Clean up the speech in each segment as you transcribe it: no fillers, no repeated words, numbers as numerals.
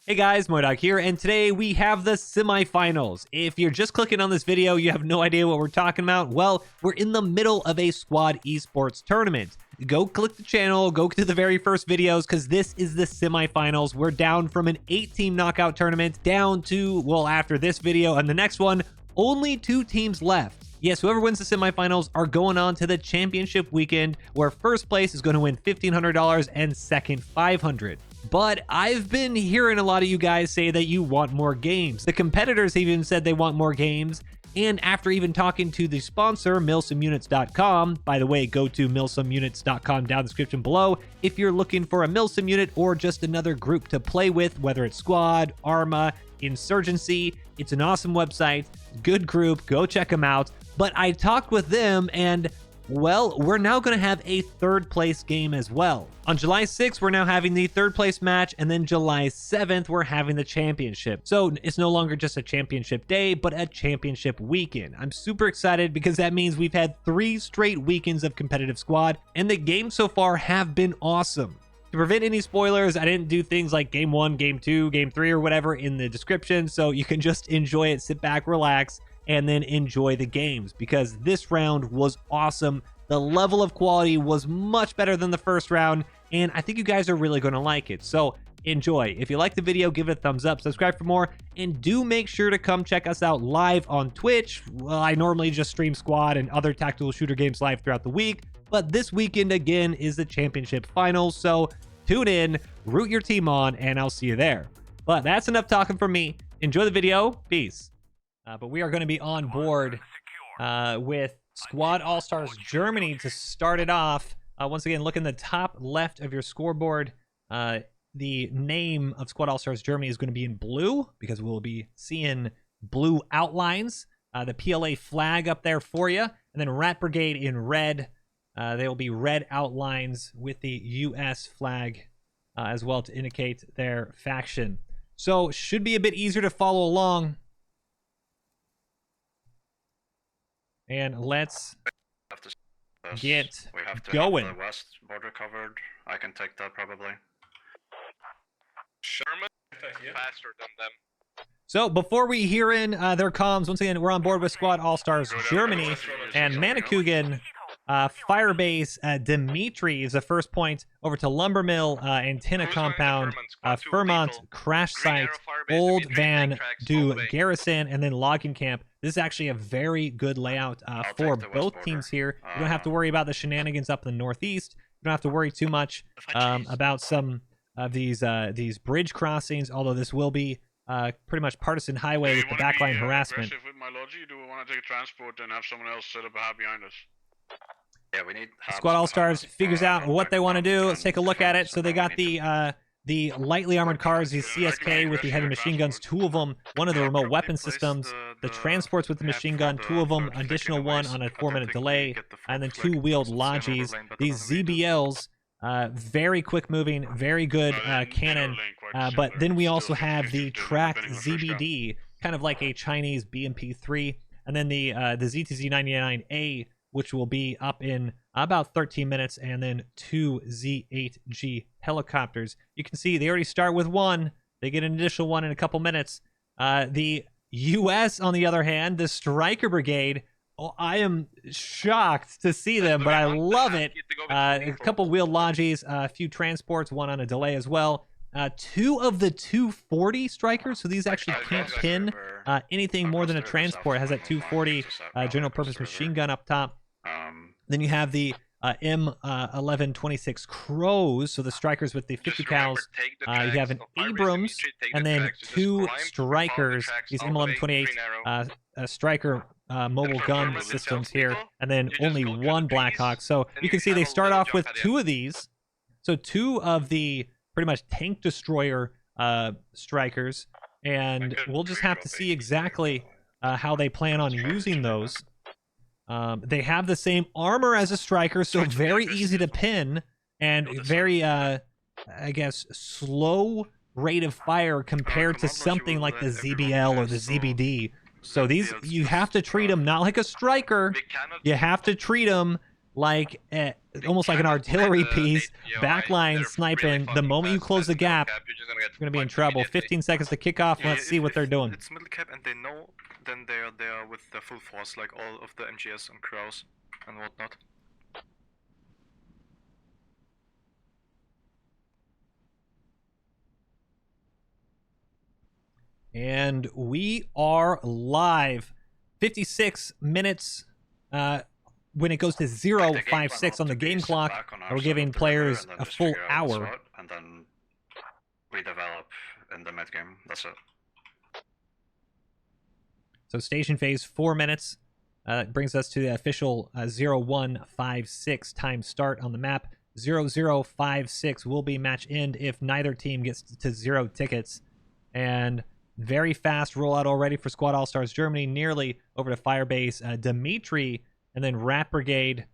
Hey guys, MoiDawg here, and today we have the semifinals. If you're just clicking on this video, you have no idea what we're talking about. Well, we're in the middle of a Squad Esports tournament. Go click the channel, go to the very first videos, because this is the semifinals. We're down from an 8-team knockout tournament down to, well, after this video and the next one, only 2 teams left. Yes, whoever wins the semifinals are going on to the championship weekend, where first place is going to win $1,500 and second $500. But I've been hearing a lot of you guys say that you want more games. The competitors even said they want more games. And after even talking to the sponsor, MilsimUnits.com, by the way, go to MilsimUnits.com down in the description below if you're looking for a Milsim unit or just another group to play with, whether it's Squad, Arma, Insurgency. It's an awesome website, good group, go check them out. But I talked with them and, well, we're now going to have a third place game as well. On July 6th, we're now having the third place match, and then July 7th, we're having the championship. So it's no longer just a championship day, but a championship weekend. I'm super excited because that means we've had 3 straight weekends of competitive squad, and the games so far have been awesome. To prevent any spoilers, I didn't do things like game 1, game 2, game 3, or whatever in the description, so you can just enjoy it, sit back, relax, and then enjoy the games, because this round was awesome. The level of quality was much better than the first round, and I think you guys are really going to like it. So enjoy. If you like the video, give it a thumbs up, subscribe for more, and do make sure to come check us out live on Twitch. Well, I normally just stream Squad and other tactical shooter games live throughout the week, but this weekend again is the championship finals, so tune in, root your team on, and I'll see you there. But that's enough talking from me. Enjoy the video. Peace. But we are going to be on board with Squad Allstars Germany to start it off. Once again, look in the top left of your scoreboard. The name of Squad Allstars Germany is going to be in blue because we'll be seeing blue outlines. The PLA flag up there for you. And then RaT Brigade in red. They will be red outlines with the US flag as well to indicate their faction. So should be a bit easier to follow along. And let's get we have to going. Have the west border covered. I can take that probably. Sherman faster than them. So before we hear in their comms, once again, we're on board with Squad Allstars Germany, and Manikugan, Firebase, Dimitri is the first point over to Lumbermill, Antenna Compound, Fairmont, Crash Site, Old Van, Do Garrison, and then Logging Camp. This is actually a very good layout for both teams here. You don't have to worry about the shenanigans up in the northeast. You don't have to worry too much about some of these bridge crossings, although this will be pretty much partisan highway with the backline harassment. With my logic, do we want to take a transport and have someone else set up a hub behind us? Yeah, we need Squad Allstars figures out what they want to do. Let's take a look at it. So they got the lightly armored cars, these CSK with the heavy machine guns, 2 of them, one of the remote weapon systems, the transports with the machine gun, 2 of them, additional one on a 4-minute delay, and then 2 wheeled Logis. These ZBLs, very quick moving, very good cannon, but then we also have the tracked ZBD, kind of like a Chinese BMP-3, and then the ZTZ-99A, which will be up in about 13 minutes, and then 2 Z8G helicopters. You can see they already start with 1. They get an additional 1 in a couple minutes. The US, on the other hand, the Striker Brigade, oh, I am shocked to see them, but I love it. A couple wheeled Logis, a few transports, 1 on a delay as well. 2 of the 240 Strikers, so these actually can't pin anything more than a transport. It has that 240 general purpose machine gun up top. Then you have the M1126 Crows, so the Strikers with the 50 cals. You have an Abrams, and then 2 Strikers, these M1128 Striker mobile gun systems here, and then only 1 Blackhawk. So you can see they start off with 2 of these. So 2 of the pretty much tank destroyer Strikers, and we'll just have to see exactly how they plan on using those. They have the same armor as a Striker, so very easy to pin, and very, I guess, slow rate of fire compared to something like the ZBL or the ZBD. So these, you have to treat them not like a Striker. You have to treat them like almost like an artillery piece, backline sniping. The moment you close the gap, you're going to be in trouble. 15 seconds to kick off. Let's see what they're doing. It's middle cap and they know, then they're there with their full force, like all of the MGS and Kraus and whatnot. And we are live. 56 minutes when it goes to 0:56 on the game clock. We're giving players a full hour. And then we develop in the mid game. That's it. So station phase, 4 minutes. Brings us to the official 0156 time start on the map. 0056 will be match end if neither team gets to 0 tickets. And very fast rollout already for Squad Allstars Germany, nearly over to Firebase. Dimitri and then RaT Brigade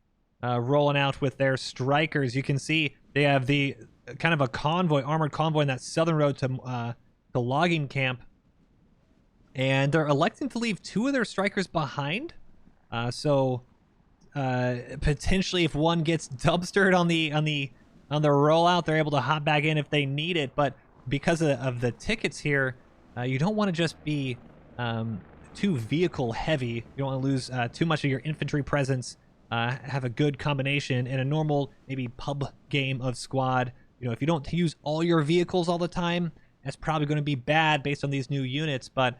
rolling out with their strikers. You can see they have the kind of a convoy, armored convoy in that southern road to the logging camp. And they're electing to leave 2 of their strikers behind. So potentially if one gets dumpstered on the rollout, they're able to hop back in if they need it. But because of the tickets here, you don't want to just be too vehicle heavy. You don't want to lose too much of your infantry presence. Have a good combination in a normal maybe pub game of Squad. You know, if you don't use all your vehicles all the time, that's probably going to be bad based on these new units. But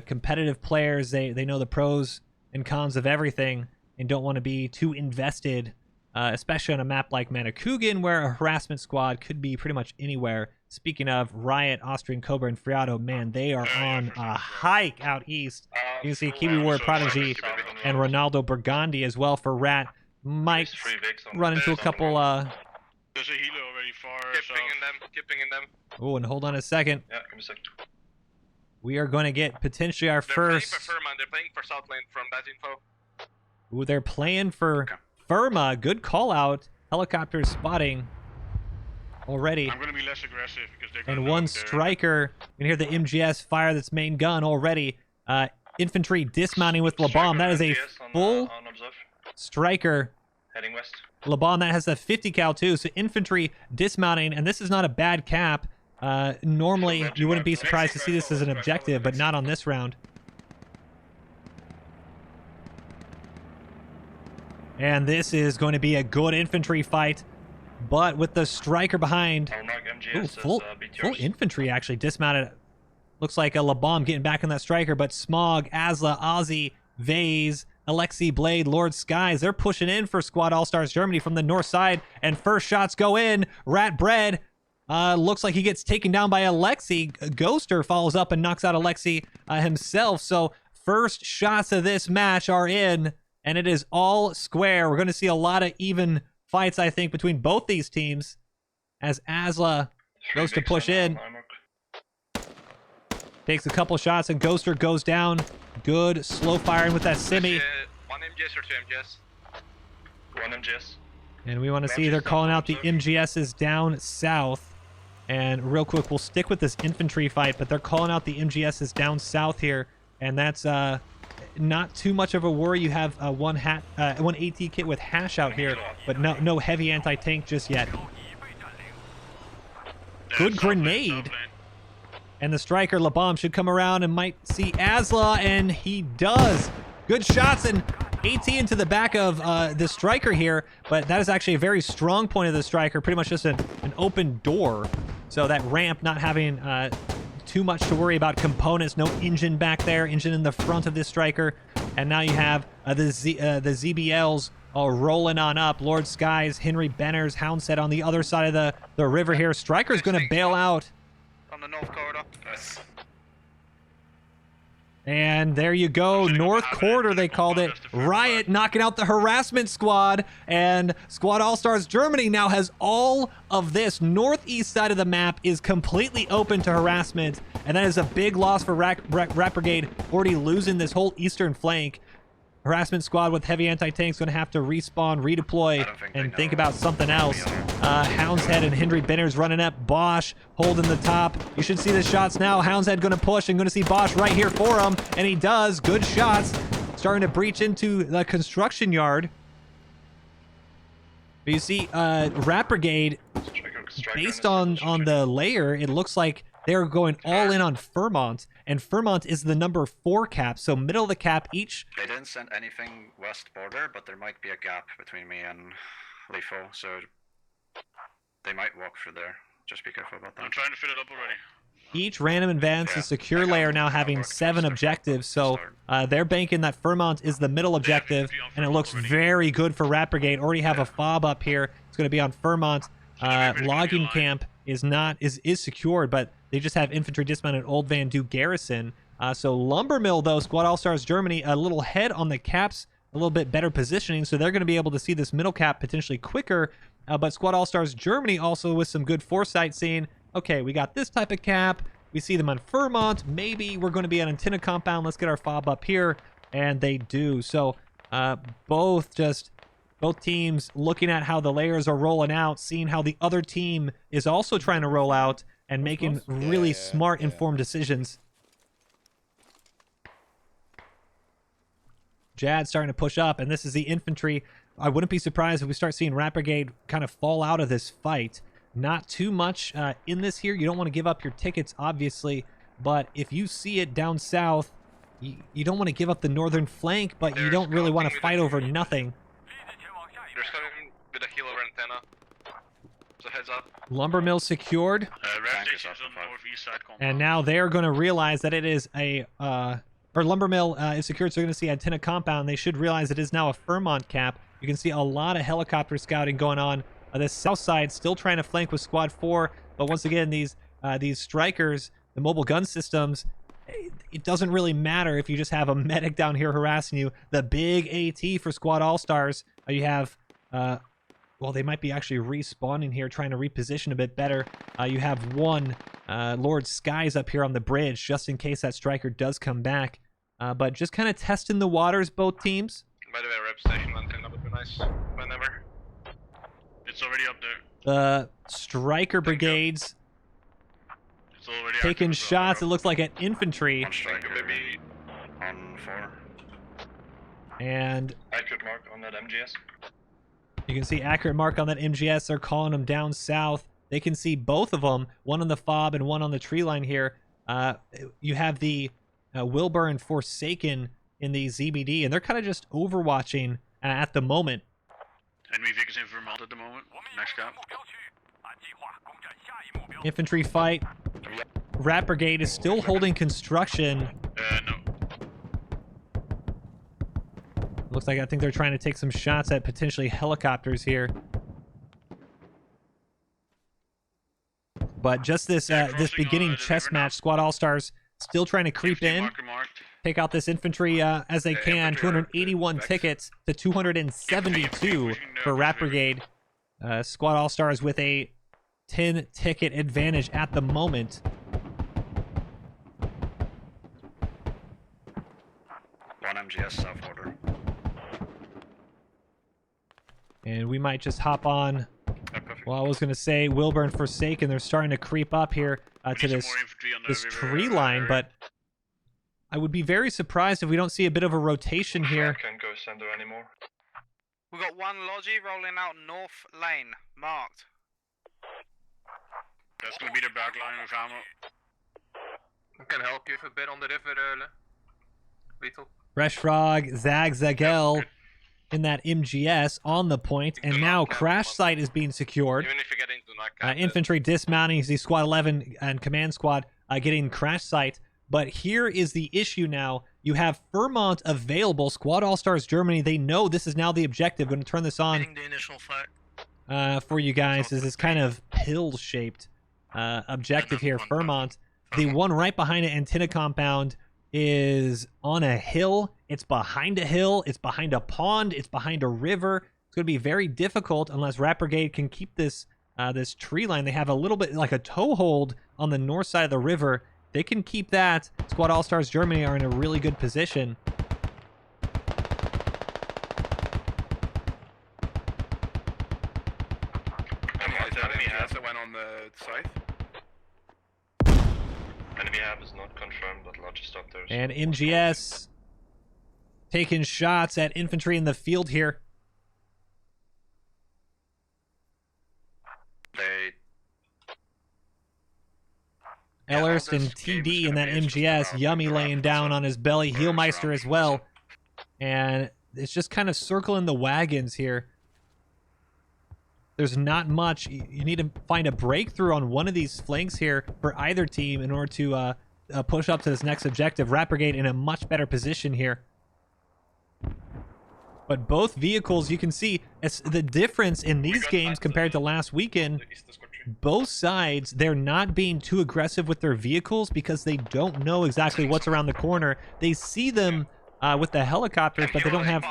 competitive players, they know the pros and cons of everything and don't want to be too invested, especially on a map like Manakugan, where a harassment squad could be pretty much anywhere. Speaking of RaT, Austrian Cobra, and Friado, man, they are on a hike out east. You can see Kiwi War Prodigy and Ronaldo Burgundy as well for RaT. Might run into a couple... There's a healer already far. Keeping in them. Oh, and hold on a second. Yeah, give me a sec. We are going to get potentially our first... They're playing for South Lane from that info. Ooh, they're playing for Firma. Good call out. Helicopter spotting already. I'm going to be less aggressive because they're going And one striker. You can hear the MGS fire that's main gun already. Infantry dismounting with LaBomb. That is a full striker. Heading west. LaBomb that has a 50 cal too. So infantry dismounting, and this is not a bad cap. Normally you wouldn't be surprised to see this as an objective, but not on this round. And this is going to be a good infantry fight, but with the striker behind. Ooh, full infantry actually dismounted. Looks like a LaBomb getting back on that striker, but Smog, Asla, Ozzy, Vase, Alexi, Blade, Lord Skies, they're pushing in for Squad Allstars Germany from the north side, and first shots go in. RaT Bread looks like he gets taken down by Alexi. Ghoster follows up and knocks out Alexi himself. So first shots of this match are in, and it is all square. We're going to see a lot of even fights, I think, between both these teams as Asla goes to push in. Takes a couple shots, and Ghoster goes down. Good slow firing with that simi. One MGS or 2 MGS? One MGS. And we want to see they're calling out the MGSs down south. And real quick, we'll stick with this infantry fight, but they're calling out the MGSs down south here. And that's not too much of a worry. You have one AT kit with hash out here, but no heavy anti-tank just yet. Good grenade. And the striker, LaBomb, should come around and might see Asla, and he does. Good shots, and AT into the back of the striker here, but that is actually a very strong point of the striker, pretty much just an open door. So that ramp not having too much to worry about components, no engine back there, engine in the front of this striker. And now you have the ZBLs all rolling on up. Lord Skies, Henry Benners, Houndset on the other side of the river here. Striker's going to bail out. On the north corridor. Nice. And there you go, North Corridor they called it. RaT knocking out the harassment squad, and Squad Allstars Germany now has all of this. Northeast side of the map is completely open to harassment, and that is a big loss for RaT Brigade, already losing this whole eastern flank. Harassment squad with heavy anti-tanks going to have to respawn, redeploy, and think about something else. Houndshead and Henry Benners running up. Bosch holding the top. You should see the shots now. Houndshead going to push and going to see Bosch right here for him, and he does. Good shots. Starting to breach into the construction yard. But you see, RaT Brigade, based on the layer, it looks like they're going all in on Fairmont, and Fairmont is the number 4 cap, so middle of the cap each. They didn't send anything west border, but there might be a gap between me and Lethal, so they might walk through there. Just be careful about that. I'm trying to fill it up already. Each random advance is secure layer now having 7 objectives, so they're banking that Fairmont is the middle objective, and it looks very good for RaT Brigade. Already have a fob up here. It's going to be on Fairmont. Logging camp is secured, but they just have infantry dismounted Old Van Du garrison. So Lumbermill, though, Squad Allstars Germany, a little head on the caps, a little bit better positioning, so they're going to be able to see this middle cap potentially quicker. But Squad Allstars Germany also with some good foresight, seeing, okay, we got this type of cap. We see them on Fairmont. Maybe we're going to be on antenna compound. Let's get our fob up here. And they do. So both teams looking at how the layers are rolling out, seeing how the other team is also trying to roll out, and making really smart, informed decisions. Jad starting to push up, and this is the infantry. I wouldn't be surprised if we start seeing RaT Brigade kind of fall out of this fight. Not too much in this here. You don't want to give up your tickets, obviously, but if you see it down south, you don't want to give up the northern flank, but you don't really want to fight over nothing. There's coming with a heal over antenna. So heads up. Lumbermill secured. Red station's on the northeast side compound. And now they're going to realize that it is a, or Lumbermill is secured, so they're going to see antenna compound. They should realize it is now a Fairmont cap. You can see a lot of helicopter scouting going on. This south side still trying to flank with Squad 4, but once again, these strikers, the mobile gun systems, it doesn't really matter if you just have a medic down here harassing you. The big AT for Squad All-Stars, you have, well, they might be actually respawning here, trying to reposition a bit better. You have one Lord Skies up here on the bridge, just in case that striker does come back. But just kind of testing the waters, both teams. By the way, rep station antenna would be nice whenever. It's already up there. The striker brigades It's already taking active as shots, it well. looks like, at infantry. One striker, maybe on 4. And Accurate mark on that MGS. you can see accurate mark on that MGS. They're calling them down south. They can see both of them, one on the fob and one on the tree line here. You have the Wilbur and Forsaken in the ZBD, and they're kind of just overwatching at the moment. Enemy vehicles in Vermont at the moment. Next cap. Infantry fight. RaT Brigade is still holding construction. No. Looks like I think they're trying to take some shots at potentially helicopters here. But just this this beginning chess match, Squad All-Stars still trying to creep in, Marker marked. take out this infantry as they can. 281 tickets to 272 for RaT Brigade. Squad All-Stars with a 10-ticket advantage at the moment. One MGS south border. And we might just hop on. Well, I was going to say Wilbur and Forsaken, they're starting to creep up here to this tree line, but I would be very surprised if we don't see a bit of a rotation here. Can't go center anymore. We've got one Logi rolling out north lane, marked. That's gonna be the back line with ammo. I can help you a bit on the river, Lethal. Fresh Frog, Zagel in that MGS on the point, and now Crash Site is being secured. Even if you get into knock Infantry dismounting. You see Squad 11 and Command Squad getting Crash Site. But here is the issue now. You have Fairmont available. Squad All-Stars Germany, they know this is now the objective. Going to turn this on The initial flag. for you guys. Is this kind of pill-shaped objective here. Fairmont. The one right behind it, antenna compound, is on a hill. It's behind a hill. It's behind a pond. It's behind a river. It's going to be very difficult unless RaT Brigade can keep this this tree line. They have a little bit like a toehold on the north side of the river. They can keep that. Squad All-Stars Germany are in a really good position. Enemy has went on the scythe. Enemy have is not confirmed, but Lodge stopped there. And MGS taking shots at infantry in the field here. Ellerst and TD in that MGS. Yummy laying down on his belly. Heelmeister as well. And it's just kind of circling the wagons here. There's not much. You need to find a breakthrough on one of these flanks here for either team in order to push up to this next objective. RaT Brigade in a much better position here. But both vehicles, you can see it's the difference in these games compared to last weekend. Both sides, they're not being too aggressive with their vehicles because they don't know exactly what's around the corner. They see them with the helicopters, but they don't have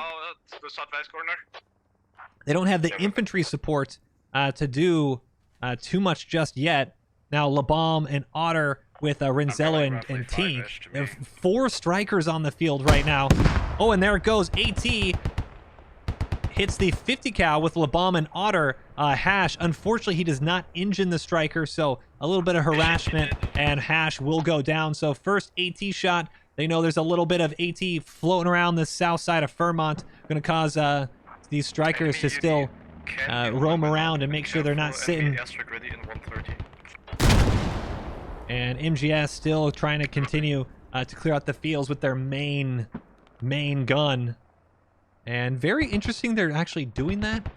the infantry support to do too much just yet. Now LeBomb and Otter with Renzello and T. 4 strikers on the field right now. Oh, and there it goes. AT hits the 50 cal with LeBomb and Otter. Hash, unfortunately, he does not engine the striker, so a little bit of harassment, and Hash will go down. So first AT shot. They know there's a little bit of AT floating around the south side of Fairmont. Going to cause these strikers to still roam around and make sure they're not sitting. And MGS still trying to continue to clear out the fields with their main gun. And very interesting they're actually doing that.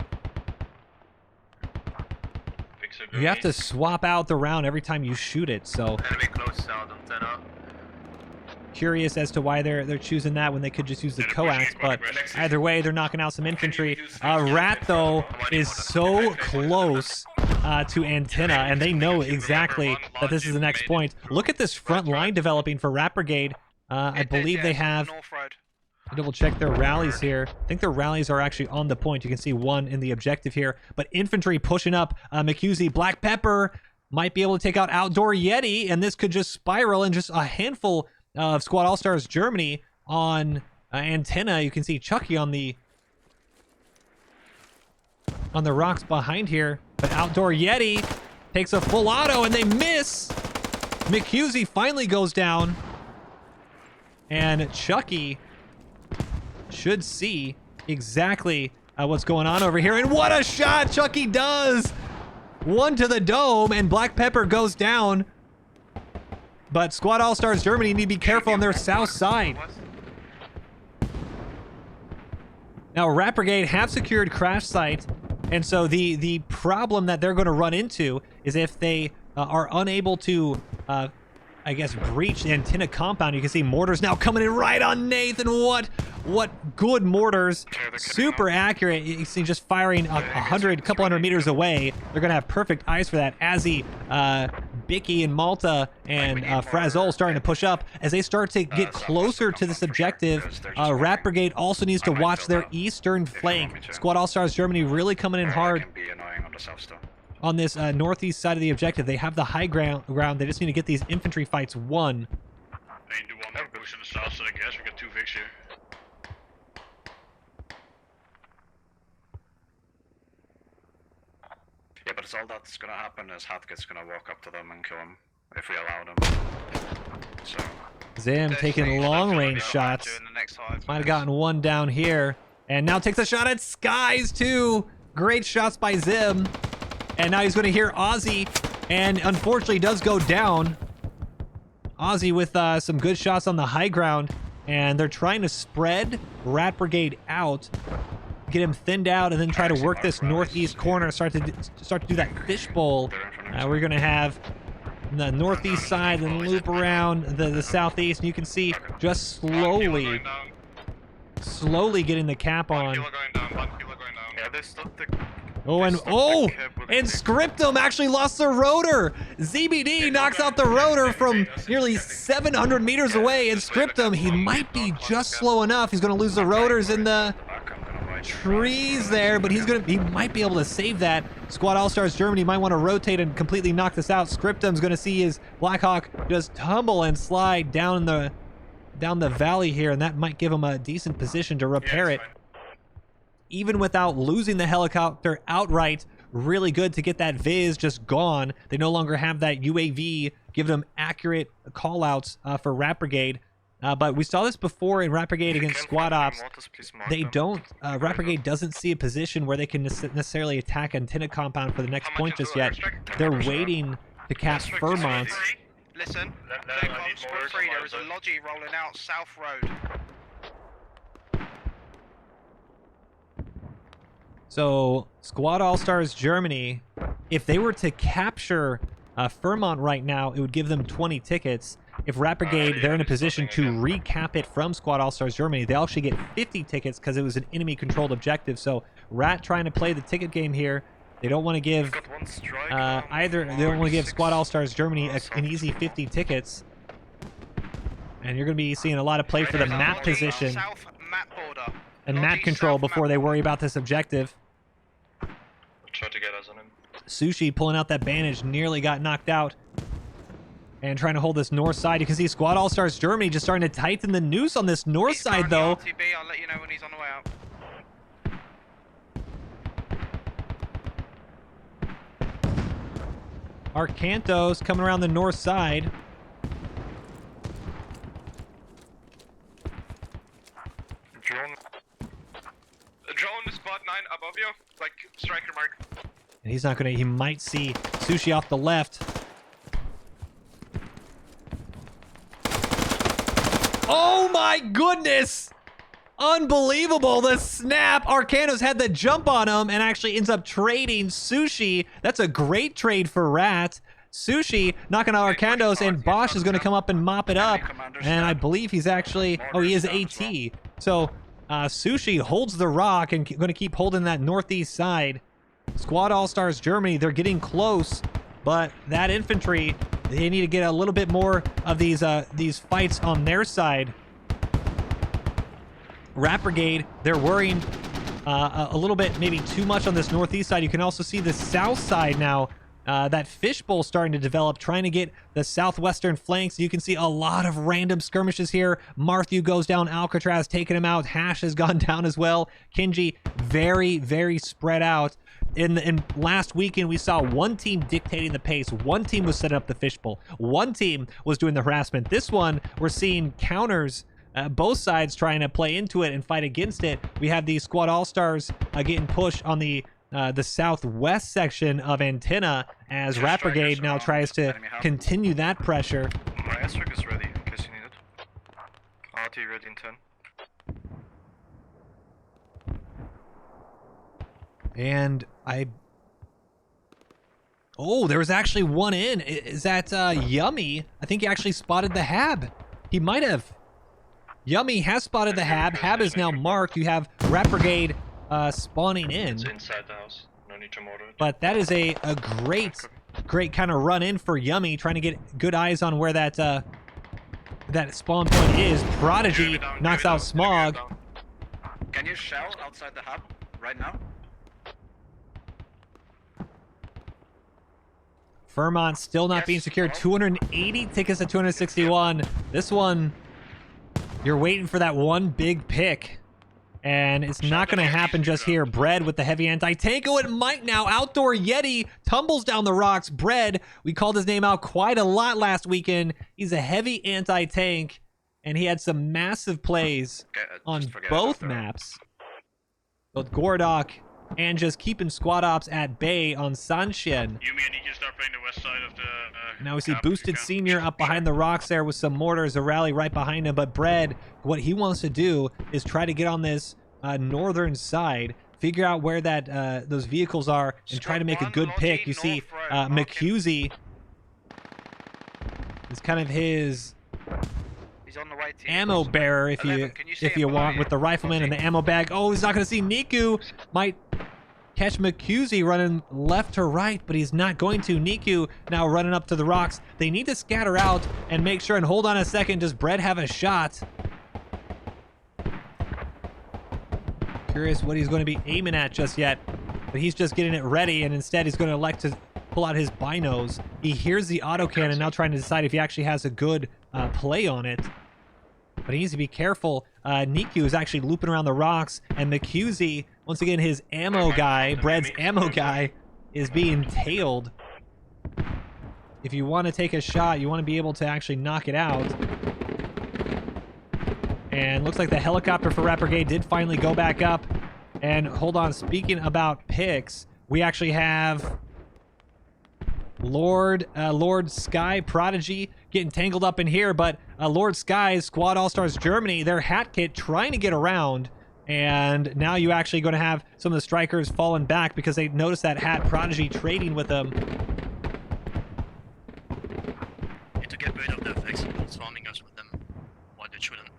You have to swap out the round every time you shoot it, so curious as to why they're choosing that when they could just use the coax, but either way they're knocking out some infantry. RaT though is so close to Antenna, and they know exactly that this is the next point. Look at this front line developing for RaT Brigade. I believe they have, double check their rallies here. I think their rallies are actually on the point. You can see one in the objective here, but infantry pushing up. McCusey, Black Pepper might be able to take out Outdoor Yeti, and this could just spiral, and just a handful of Squad Allstars Germany on Antenna. You can see Chucky on the rocks behind here, but Outdoor Yeti takes a full auto and they miss. McCusey finally goes down, and Chucky should see exactly what's going on over here. And what a shot Chucky does! One to the dome, and Black Pepper goes down. But Squad Allstars Germany need to be careful on their south side. Now, RaT Brigade have secured crash site, and so the problem that they're going to run into is if they are unable to, I guess, breach the antenna compound. You can see mortars now coming in right on Nathan. What good mortars. Super accurate. You see just firing a couple hundred meters away. They're going to have perfect eyes for that. Azzy, Bicky and Malta and Frazol starting to push up. As they start to get closer to this objective, RaT Brigade also needs to watch their eastern flank. Squad Allstars Germany really coming in hard on this northeast side of the objective. They have the high ground. They just need to get these infantry fights won. I need to do one more push on the south side, I guess. We got 2 Vicks here. Yeah, but it's all that's gonna happen is Hatkit's gonna walk up to them and kill him if we allow them. So Zim taking long range shots. Might have gotten one down here. And now takes a shot at Skies too. Great shots by Zim. And now he's going to hear Ozzy. And unfortunately does go down. Ozzy with some good shots on the high ground. And they're trying to spread RaT Brigade out. Get him thinned out and then try to work this northeast corner. Start to do that fishbowl. We're going to have the northeast side and loop around the southeast. And you can see just slowly getting the cap on. And Scriptum actually lost the rotor. ZBD knocks out the rotor from nearly 700 meters away. And Scriptum, he might be just slow enough. He's going to lose the rotors in the trees there, but he might be able to save that. Squad Allstars Germany might want to rotate and completely knock this out. Scriptum's going to see his Blackhawk just tumble and slide down the valley here, and that might give him a decent position to repair it. Even without losing the helicopter outright, really good to get that Viz just gone. They no longer have that UAV giving them accurate callouts for RaT Brigade. But we saw this before in RaT Brigade against Squad Ops. They don't, RaT Brigade doesn't see a position where they can necessarily attack antenna compound for the next point just yet. They're waiting to cap Fairmont. Listen. I Clear need comms, squad mortars 3, on there is a my Logi rolling out South Road. So, Squad Allstars Germany, if they were to capture Fairmont right now, it would give them 20 tickets. If RaT Brigade, they're in a position to recap it from Squad Allstars Germany, they'll actually get 50 tickets because it was an enemy-controlled objective. So, RaT trying to play the ticket game here. They don't want to give either. They don't want to give Squad Allstars Germany an easy 50 tickets. And you're going to be seeing a lot of play for the map position South map border. and map control before they worry about this objective. Try to get us on him. Sushi pulling out that bandage, nearly got knocked out. And trying to hold this north side. You can see Squad Allstars Germany just starting to tighten the noose on this north side, though. RTB, I'll let you know when he's on the way out. Arcantos coming around the north side. Drone is spot 9 above you, like striker mark. And he's not gonna. He might see Sushi off the left. Oh my goodness! Unbelievable, the snap. Arcanos had the jump on him and actually ends up trading Sushi. That's a great trade for RaT. Sushi knocking out Arcanos, and Bosch is going to come up and mop it up. And I believe he's actually... Oh, he is AT. So Sushi holds the rock and going to keep holding that northeast side. Squad Allstars Germany, they're getting close, but that infantry, they need to get a little bit more of these fights on their side. RaT Brigade, they're worrying a little bit, maybe too much on this northeast side. You can also see the south side now, that fishbowl starting to develop, trying to get the southwestern flanks. You can see a lot of random skirmishes here. Marthew goes down, Alcatraz taking him out. Hash has gone down as well. Kinji, very, very spread out. In last weekend, we saw one team dictating the pace. One team was setting up the fishbowl. One team was doing the harassment. This one, we're seeing counters. Both sides trying to play into it and fight against it. We have the Squad All-Stars getting pushed on the southwest section of Antenna as RaT Brigade now tries to continue that pressure. My ASRock is ready, in case you need it. RT ready in 10. And oh, there was actually one in. Is that Yummy? I think he actually spotted the Hab. He might have. Yummy has spotted the Hab. Hab is now marked. You have RaT Brigade spawning in. It's inside the house. No need to mortar it. But that is a great kind of run in for Yummy, trying to get good eyes on where that that spawn point is. Prodigy knocks out Smog. Can you shell outside the hub right now? Fairmont still not being secured. 280 tickets to 261. This one, you're waiting for that one big pick. And it's not going to happen just here. Bread with the heavy anti-tank. Oh, it might now. Outdoor Yeti tumbles down the rocks. Bread, we called his name out quite a lot last weekend. He's a heavy anti-tank, and he had some massive plays on both maps. Both Gordok and just keeping squad ops at bay on Sanshin. You mean you can start playing the west side of the... Now we see Boosted Senior up behind the rocks there with some mortars, a rally right behind him. But Bread, what he wants to do is try to get on this northern side, figure out where that those vehicles are, and try to make a good pick. You see McCusey is kind of his ammo bearer, if you want, with the rifleman and the ammo bag. Oh, he's not going to see Niku. Might catch McCusey running left to right, but he's not going to. Niku now running up to the rocks. They need to scatter out and make sure, and hold on a second, does Bread have a shot? Curious what he's going to be aiming at just yet, but he's just getting it ready, and instead he's going to elect to pull out his binos. He hears the autocannon, now trying to decide if he actually has a good play on it. But he needs to be careful. Niku is actually looping around the rocks, and McCusey, once again, his ammo guy, Bread's ammo guy, is being tailed. If you want to take a shot, you want to be able to actually knock it out. And looks like the helicopter for RaT Brigade did finally go back up. And hold on, speaking about picks, we actually have Lord Sky Prodigy getting tangled up in here, but Lord Sky's Squad Allstars Germany, their hat kit trying to get around, and now you actually going to have some of the strikers falling back because they noticed that hat Prodigy trading with them. Need to get rid of the flexible swarming us with them, why they shouldn't.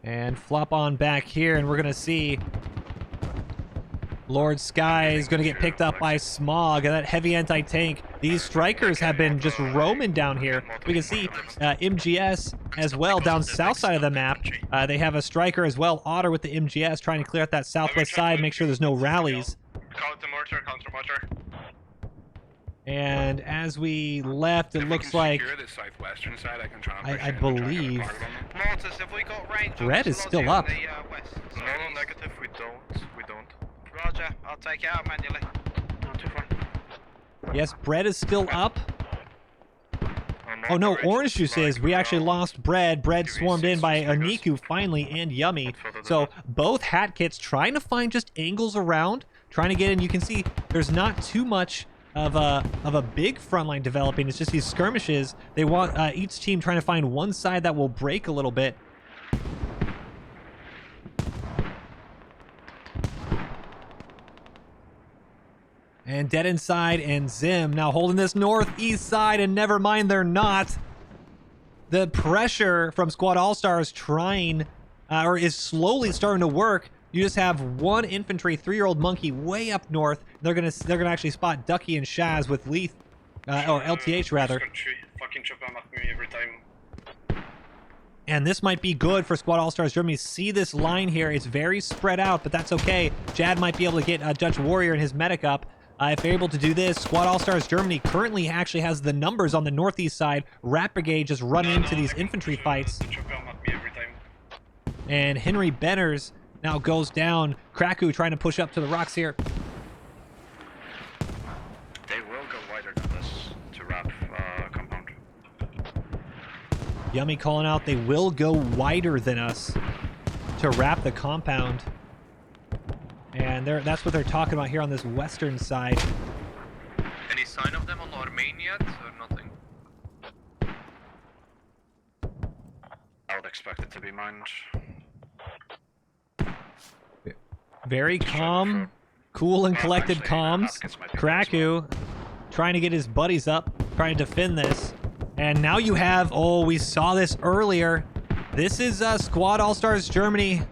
And flop on back here, and we're going to see Lord Sky is going to get picked up by Smog, and that heavy anti-tank. These strikers have been just roaming down here. We can see MGS as well down south side of the map. They have a striker as well, Otter with the MGS, trying to clear out that southwest side, make sure there's no rallies. Counter mortar. And as we left, it looks like, southwestern side, I believe, Mortars, have we got range on RaT this is still lodge up. in the, west? No, negative, we don't. Roger, I'll take it out manually. Not too far. Yes, Bread is still up. Oh no, Orange Juice is. We actually lost Bread. Bread swarmed in by Aniku finally, and Yummy. So both hat kits trying to find just angles around, trying to get in. You can see there's not too much of a big front line developing. It's just these skirmishes. They want each team trying to find one side that will break a little bit. And Dead Inside and Zim now holding this northeast side, and never mind, they're not. The pressure from Squad Allstars trying, or is slowly starting to work. You just have one infantry 3-year-old monkey way up north. They're gonna actually spot Ducky and Shaz with Leith, or LTH rather. Fucking chop them at me every time. And this might be good for Squad Allstars Germany. See this line here? It's very spread out, but that's okay. Jad might be able to get Dutch Warrior and his medic up. If they're able to do this, Squad Allstars Germany currently actually has the numbers on the northeast side. RaT Brigade just running into these infantry fights. And Henry Benners now goes down. Kraku trying to push up to the rocks here. They will go wider than this to wrap compound. Yummy calling out they will go wider than us to wrap the compound. And that's what they're talking about here on this western side. Any sign of them on our main yet, or nothing? I would expect it to be mined. Very calm, cool and collected comms. Kraku trying to get his buddies up, trying to defend this. And now you have, oh, we saw this earlier. This is Squad Allstars Germany.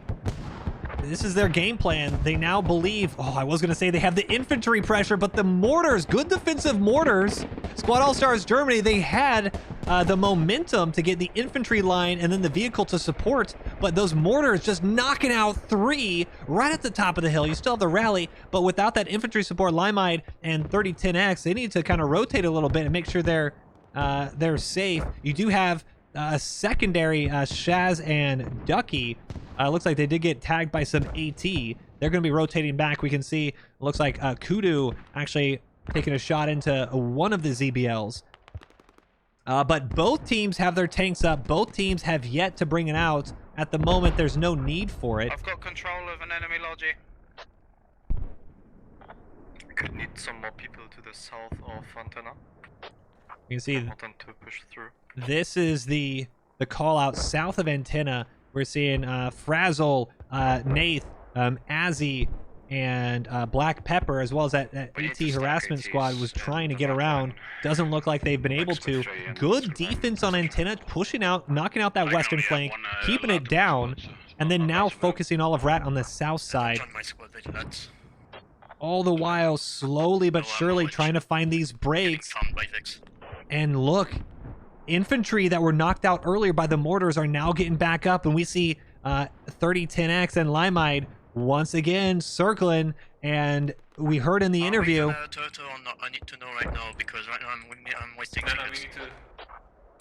This is their game plan. They now believe, oh, I was going to say they have the infantry pressure, but the mortars, good defensive mortars. Squad Allstars Germany, they had the momentum to get the infantry line and then the vehicle to support, but those mortars just knocking out 3 right at the top of the hill. You still have the rally, but without that infantry support, Limide and 3010X, they need to kind of rotate a little bit and make sure they're safe. You do have a secondary Shaz and Ducky. Looks like they did get tagged by some AT. They're going to be rotating back. We can see, looks like Kudu actually taking a shot into one of the ZBLs. But both teams have their tanks up. Both teams have yet to bring it out. At the moment, there's no need for it. I've got control of an enemy lodgy. We could need some more people to the south of Antenna. You can see Want them to push through. this is the call out south of Antenna. We're seeing Frazzle, Nath, Azzy, and Black Pepper, as well as that ET harassment squad was trying to get around. Doesn't look like they've been able to. Good defense on Antenna, pushing out, knocking out that western flank, keeping it down, and then now focusing all of RaT on the south side. All the while, slowly but surely trying to find these breaks. And look, infantry that were knocked out earlier by the mortars are now getting back up, and we see 3010X and Limide once again circling. And we heard in the interview. I need to know right now, because right now I'm wasting tickets.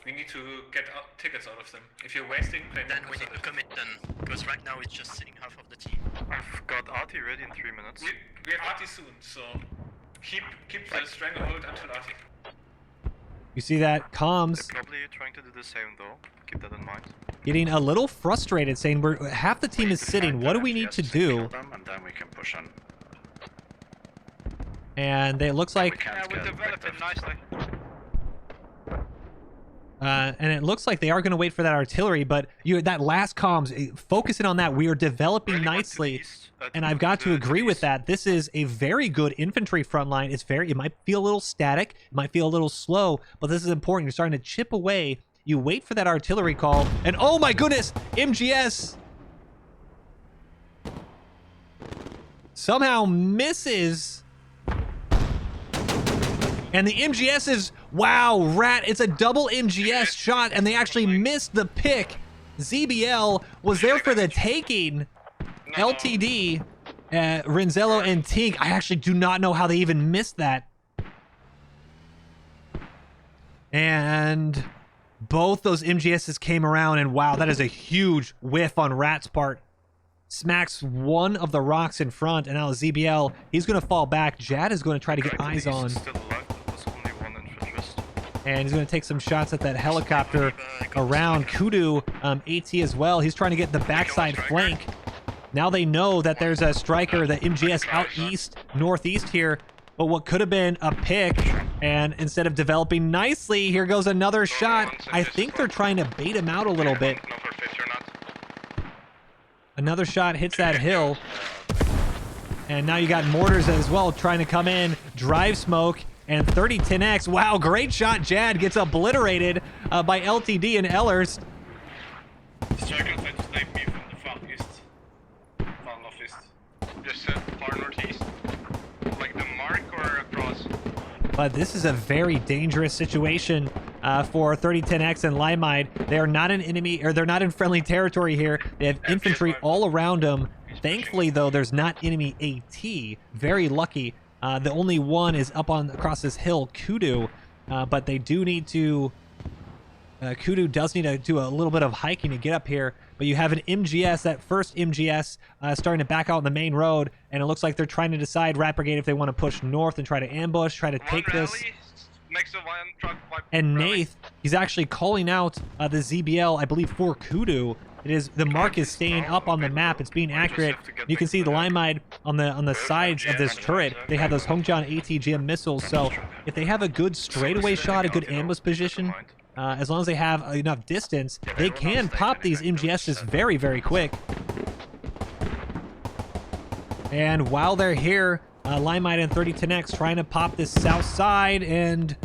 We need to get tickets out of them. If you're wasting, Then we need to commit then, because right now it's just sitting half of the team. I've got Artie ready in 3 minutes. We have Artie soon, so keep the stranglehold until Artie. You see that comms They're probably trying to do the same though. Keep that in mind. getting a little frustrated, saying we're half the team is sitting. What do we need to do? And then we can push on. And it looks like we're developing nicely. and it looks like they are going to wait for that artillery, but that last comms, focusing on that, we are developing nicely, and I've got to agree with that. This is a very good infantry front line. It might feel a little static, it might feel a little slow, but this is important. You're starting to chip away. You wait for that artillery call, and oh my goodness, MGS somehow misses. And the MGS is, wow, RaT, it's a double MGS shot, and they actually missed the pick. ZBL was there for the taking. LTD, Renzello, and Tink, I actually do not know how they even missed that. And both those MGSs came around, and wow, that is a huge whiff on RaT's part. Smacks one of the rocks in front, and now ZBL, he's going to fall back. Jad is going to try to get eyes on. And he's going to take some shots at that helicopter around Kudu. AT as well. He's trying to get the backside flank. Now they know that there's a striker, the MGS out east, northeast here. But what could have been a pick, and instead of developing nicely, here goes another shot. I think they're trying to bait him out a little bit. Another shot hits that hill. And now you got mortars as well trying to come in, drive smoke. And 30-10X, wow, great shot. Jad gets obliterated by LTD and Ellers. Striker tried to snipe me from the far east. Far northeast. Just far northeast. Like the mark or across? But this is a very dangerous situation for 30-10X and Limide. They are not an enemy, or they're not in friendly territory here. They have infantry all around them. Thankfully, though, there's not enemy AT. Very lucky. The only one is up on across this hill, Kudu, but they do need to. Kudu does need to do a little bit of hiking to get up here. But you have an MGS, that first MGS, starting to back out on the main road, and it looks like they're trying to decide RaT Brigade if they want to push north and try to ambush, try to take this. Next to one truck. And Nath, he's actually calling out the ZBL, I believe, for Kudu. It is, the mark is staying up on the map. It's being accurate. You can see the Limide on the sides of this turret. They have those Hongjian ATGM missiles. So if they have a good straightaway shot, a good ambush position, as long as they have enough distance, they can pop these MGSs very, very quick. And while they're here, Limide and 30-10X trying to pop this south side, and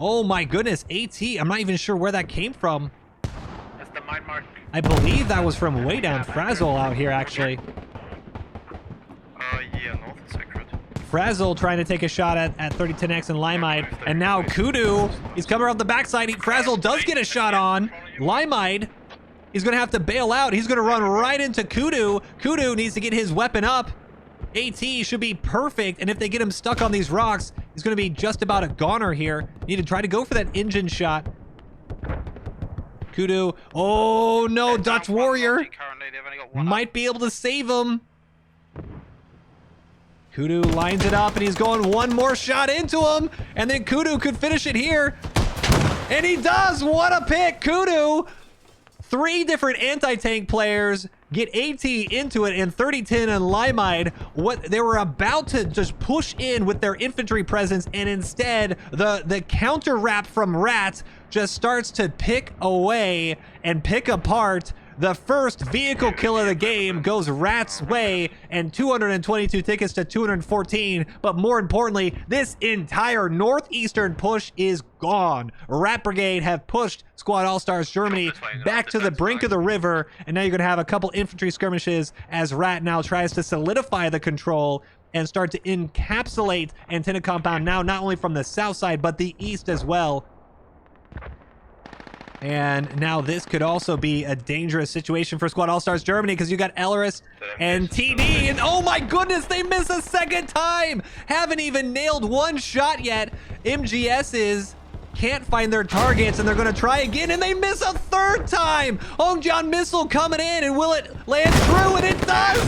oh my goodness, AT, I'm not even sure where that came from. That's the mine mark. I believe that was from way down Frazzle out here, actually. Yeah, north is accurate. Frazzle trying to take a shot at 30-10X and Limide, and now Kudu, he's coming around the backside. Frazzle does get a shot on Limide. He's going to have to bail out. He's going to run right into Kudu. Kudu needs to get his weapon up. AT should be perfect, and if they get him stuck on these rocks, he's going to be just about a goner here. Need to try to go for that engine shot. Kudu, oh no, Dutch Warrior might be able to save him. Kudu lines it up, and he's going one more shot into him, and then Kudu could finish it here. And he does. What a pick, Kudu. 3 different anti-tank players get AT into it, and 30-10 and Limide, what they were about to just push in with their infantry presence, and instead the counter wrap from RaT just starts to pick away and pick apart. The first vehicle kill of the game goes RaT's way, and 222 tickets to 214. But more importantly, this entire northeastern push is gone. RaT Brigade have pushed Squad Allstars Germany back to the brink of the river, and now you're going to have a couple infantry skirmishes as RaT now tries to solidify the control and start to encapsulate Antenna Compound now, not only from the south side, but the east as well. And now this could also be a dangerous situation for Squad Allstars Germany, because you got AORUS and TD, and oh my goodness, they miss a second time! Haven't even nailed one shot yet. MGSs can't find their targets, and they're going to try again, and they miss a third time! Hongjian missile coming in, and will it land through? And it does!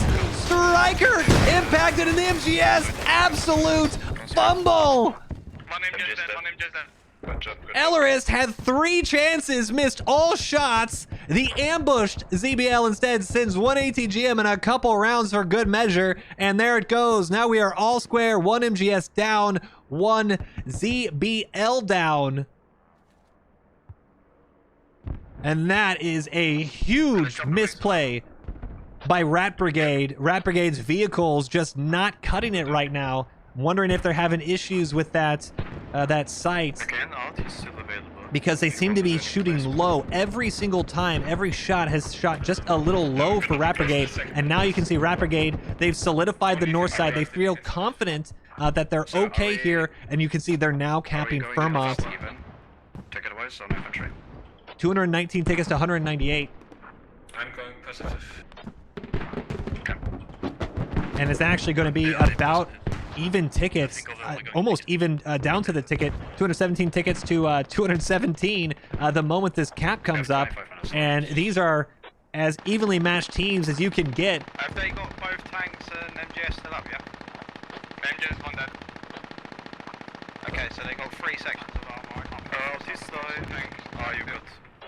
Striker impacted in the MGS! Absolute fumble! One MGS dead, one MGS dead. Good job. AORUS had 3 chances, missed all shots. The ambushed ZBL instead sends 1 ATGM and a couple rounds for good measure. And there it goes. Now we are all square. 1 MGS down, 1 ZBL down. And that is a huge misplay by RaT Brigade. RaT Brigade's vehicles just not cutting it right now. I'm wondering if they're having issues with that site. Again, RT is still available. Because they seem to be shooting low every single time. Every shot has shot just a little low for RaT Brigade. And now you can see RaT Brigade, they've solidified the north side. They feel confident that they're okay here. And you can see they're now camping firm off. Ticket-wise on infantry. 219 tickets to 198. I'm going positive. And it's actually going to be about even tickets, almost even down to the ticket. 217 tickets to 217 the moment this cap comes up. And these are as evenly matched teams as you can get. Have they got both tanks and MGS still up, yeah? MGS one dead. Okay, so they got 3 sections of armor. I can't RT side. Thanks. Ah, you got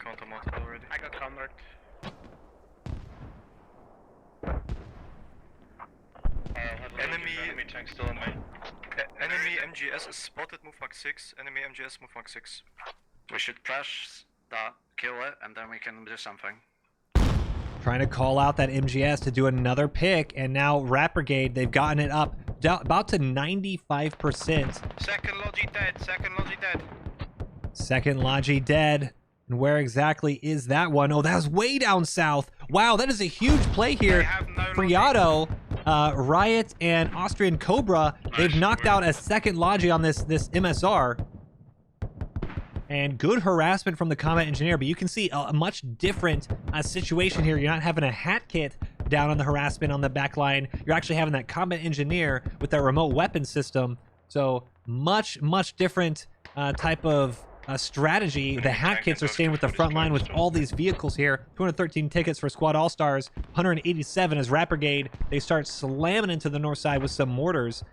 counter-marked already. I got countered. Enemy tank still on me. Enemy MGS is spotted, move mark 6. Enemy MGS, move mark 6. We should flash that, kill it, and then we can do something. Trying to call out that MGS to do another pick. And now RaT Brigade, they've gotten it up about to 95%. Second Logi dead, second Logi dead. Second Logi dead. And where exactly is that one? Oh, that was way down south. Wow, that is a huge play here. They have no Friado, Riot, and Austrian Cobra, they've knocked out a second Logi on this MSR. And good harassment from the combat engineer, but you can see a much different situation here. You're not having a hat kit down on the harassment on the back line. You're actually having that combat engineer with that remote weapon system. So much different type of strategy. The hat kits are staying with the front line with all these vehicles here. 213 tickets for Squad Allstars, 187 as RaT Brigade. They start slamming into the north side with some mortars.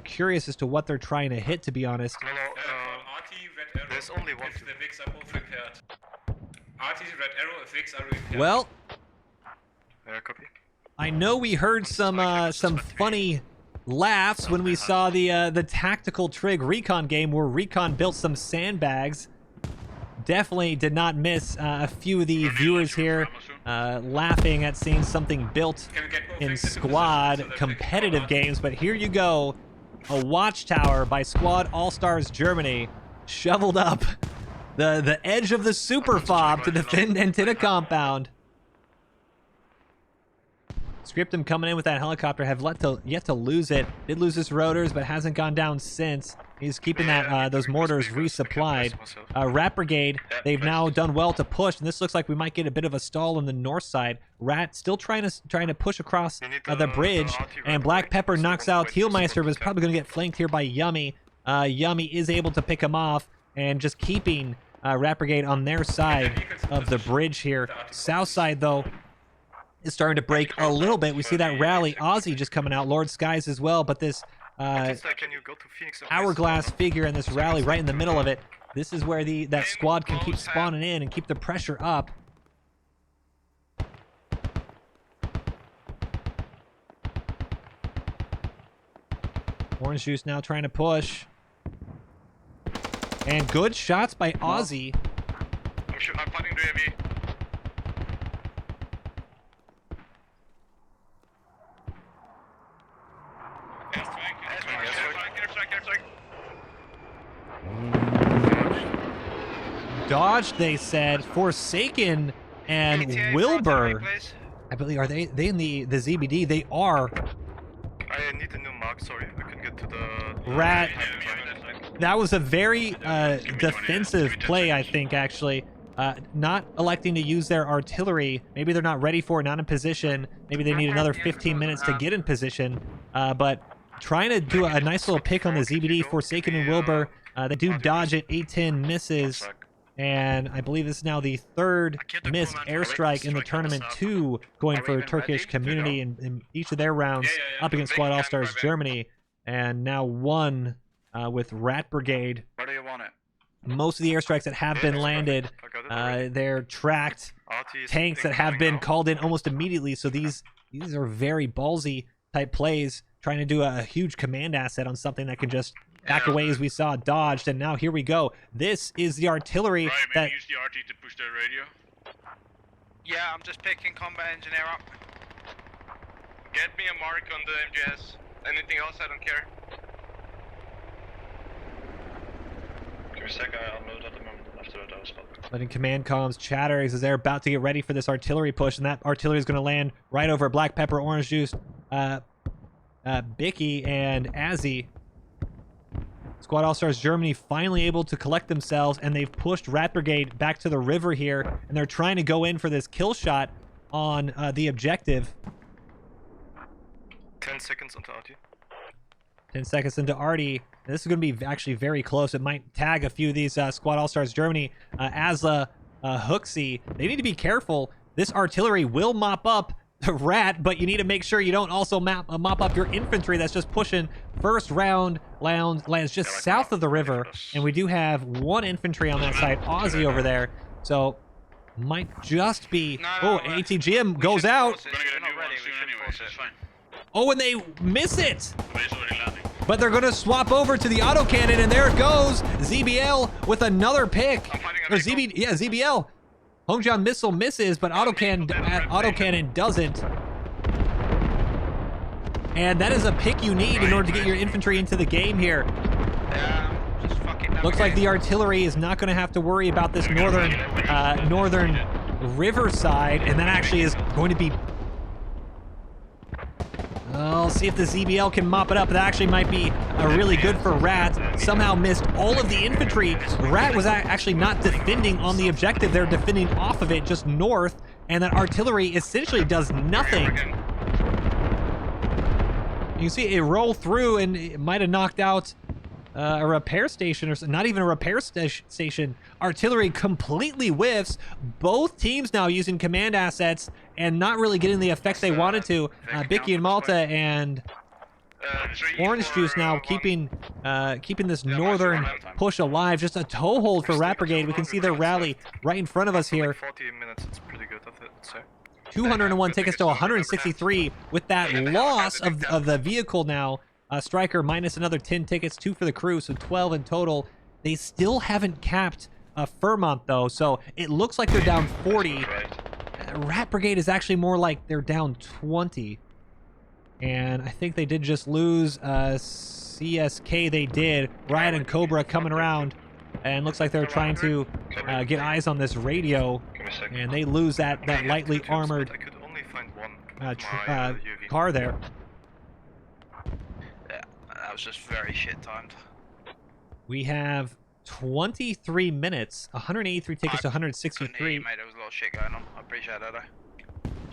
Curious as to what they're trying to hit, to be honest. No, there's only one. If the Vicks are both repaired. RT, red arrow, if Vicks are repaired. Well, Copy. I know we heard some funny laughs when we saw the tactical trig recon game where recon built some sandbags. Definitely did not miss a few of the viewers here laughing at seeing something built in squad competitive games. But here you go, a watchtower by Squad Allstars Germany shoveled up the edge of the super fob to defend Antenna compound. Scriptum coming in with that helicopter, have yet to lose it. Did lose his rotors, but hasn't gone down since. He's keeping that those mortars resupplied. RaT Brigade, they've now done well to push, and this looks like we might get a bit of a stall on the north side. RaT still trying to push across the bridge, and Black Pepper knocks out Heelmeister, but is probably going to get flanked here by Yummy. Yummy is able to pick him off, and just keeping RaT Brigade on their side of the bridge here. South side, though, is starting to break a little bit. We see that rally. Aussie just coming out. Lord Skies as well, but this hourglass figure in this rally right in the middle of it. This is where that squad can keep spawning in and keep the pressure up. Orange Juice now trying to push. And good shots by Aussie. I'm planning to AV. Dodged, they said. Forsaken and Wilbur. I believe, are they in the ZBD? They are. I need a new mark, sorry. I could get to the... RaT. That was a very defensive play, I think, actually. Not electing to use their artillery. Maybe they're not ready for it, not in position. Maybe they need another 15 minutes to get in position. But trying to do a nice little pick on the ZBD, Forsaken and Wilbur. They do dodge it. A10 misses. And I believe this is now the third missed airstrike in the tournament. 2 going for Turkish community in each of their rounds up against Squad Allstars Germany. And now 1 with RaT Brigade. Where do you want it? most of the airstrikes that have been landed, they're tracked tanks that have been called in almost immediately. So these are very ballsy type plays, trying to do a huge command asset on something that can just back away, as we saw dodged. And now here we go. This is the artillery that use the RT to push their radio. Yeah, I'm just picking combat engineer up. Get me a mark on the MGS. Anything else, I don't care. Give me a second, I'll move at the moment after that was spot. letting command comms chatter as they're about to get ready for this artillery push, and that artillery is going to land right over black pepper, orange juice, Bicky and Azzy. Squad Allstars Germany finally able to collect themselves, and they've pushed RaT Brigade back to the river here, and they're trying to go in for this kill shot on the objective. 10 seconds onto RT. 10 seconds into Artie. This is going to be actually very close. It might tag a few of these Squad Allstars Germany. Asla, Hooksy, they need to be careful. This artillery will mop up RaT, but you need to make sure you don't also mop up your infantry that's just pushing. First round lands just south of the river, and we do have one infantry on that side, Aussie over there. So might just be... Oh, ATGM goes out. We're gonna get a new one soon anyway, so it's fine. Oh, and they miss it. But it's already landing. But they're going to swap over to the autocannon, and there it goes. ZBL with another pick. Or ZBL. Hongjian missile misses, but autocannon doesn't. And that is a pick you need in order to get your infantry into the game here. Just fucking Looks like the artillery is not going to have to worry about this northern river side, and that actually is going to be... I'll see if the ZBL can mop it up. That actually might be really good for RaT. Somehow missed all of the infantry. RaT was actually not defending on the objective. They're defending off of it, just north, and that artillery essentially does nothing. You can see it roll through, and it might have knocked out a repair station, or not even a repair station. Artillery completely whiffs. Both teams now using command assets and not really getting the effect they wanted to. Bicky and Malta and Orange Juice now keeping this northern push alive. Just a toehold for RaT Brigade. We can see their rally right in front of us here. 40 minutes, it's pretty good, I'd say. 201 tickets to 163 with that loss of the vehicle now. Striker minus another 10 tickets, 2 for the crew, so 12 in total. They still haven't capped Fairmont, though, so it looks like they're down 40. RaT Brigade is actually more like they're down 20. And I think they did just lose CSK. They did. Riot and Cobra coming around. And looks like they're trying to get eyes on this radio. And they lose that lightly armored I could only find one car there. That was just very shit timed. We have 23 minutes, 183 tickets to 163. Mate, there was a lot of shit going on. I appreciate that, though.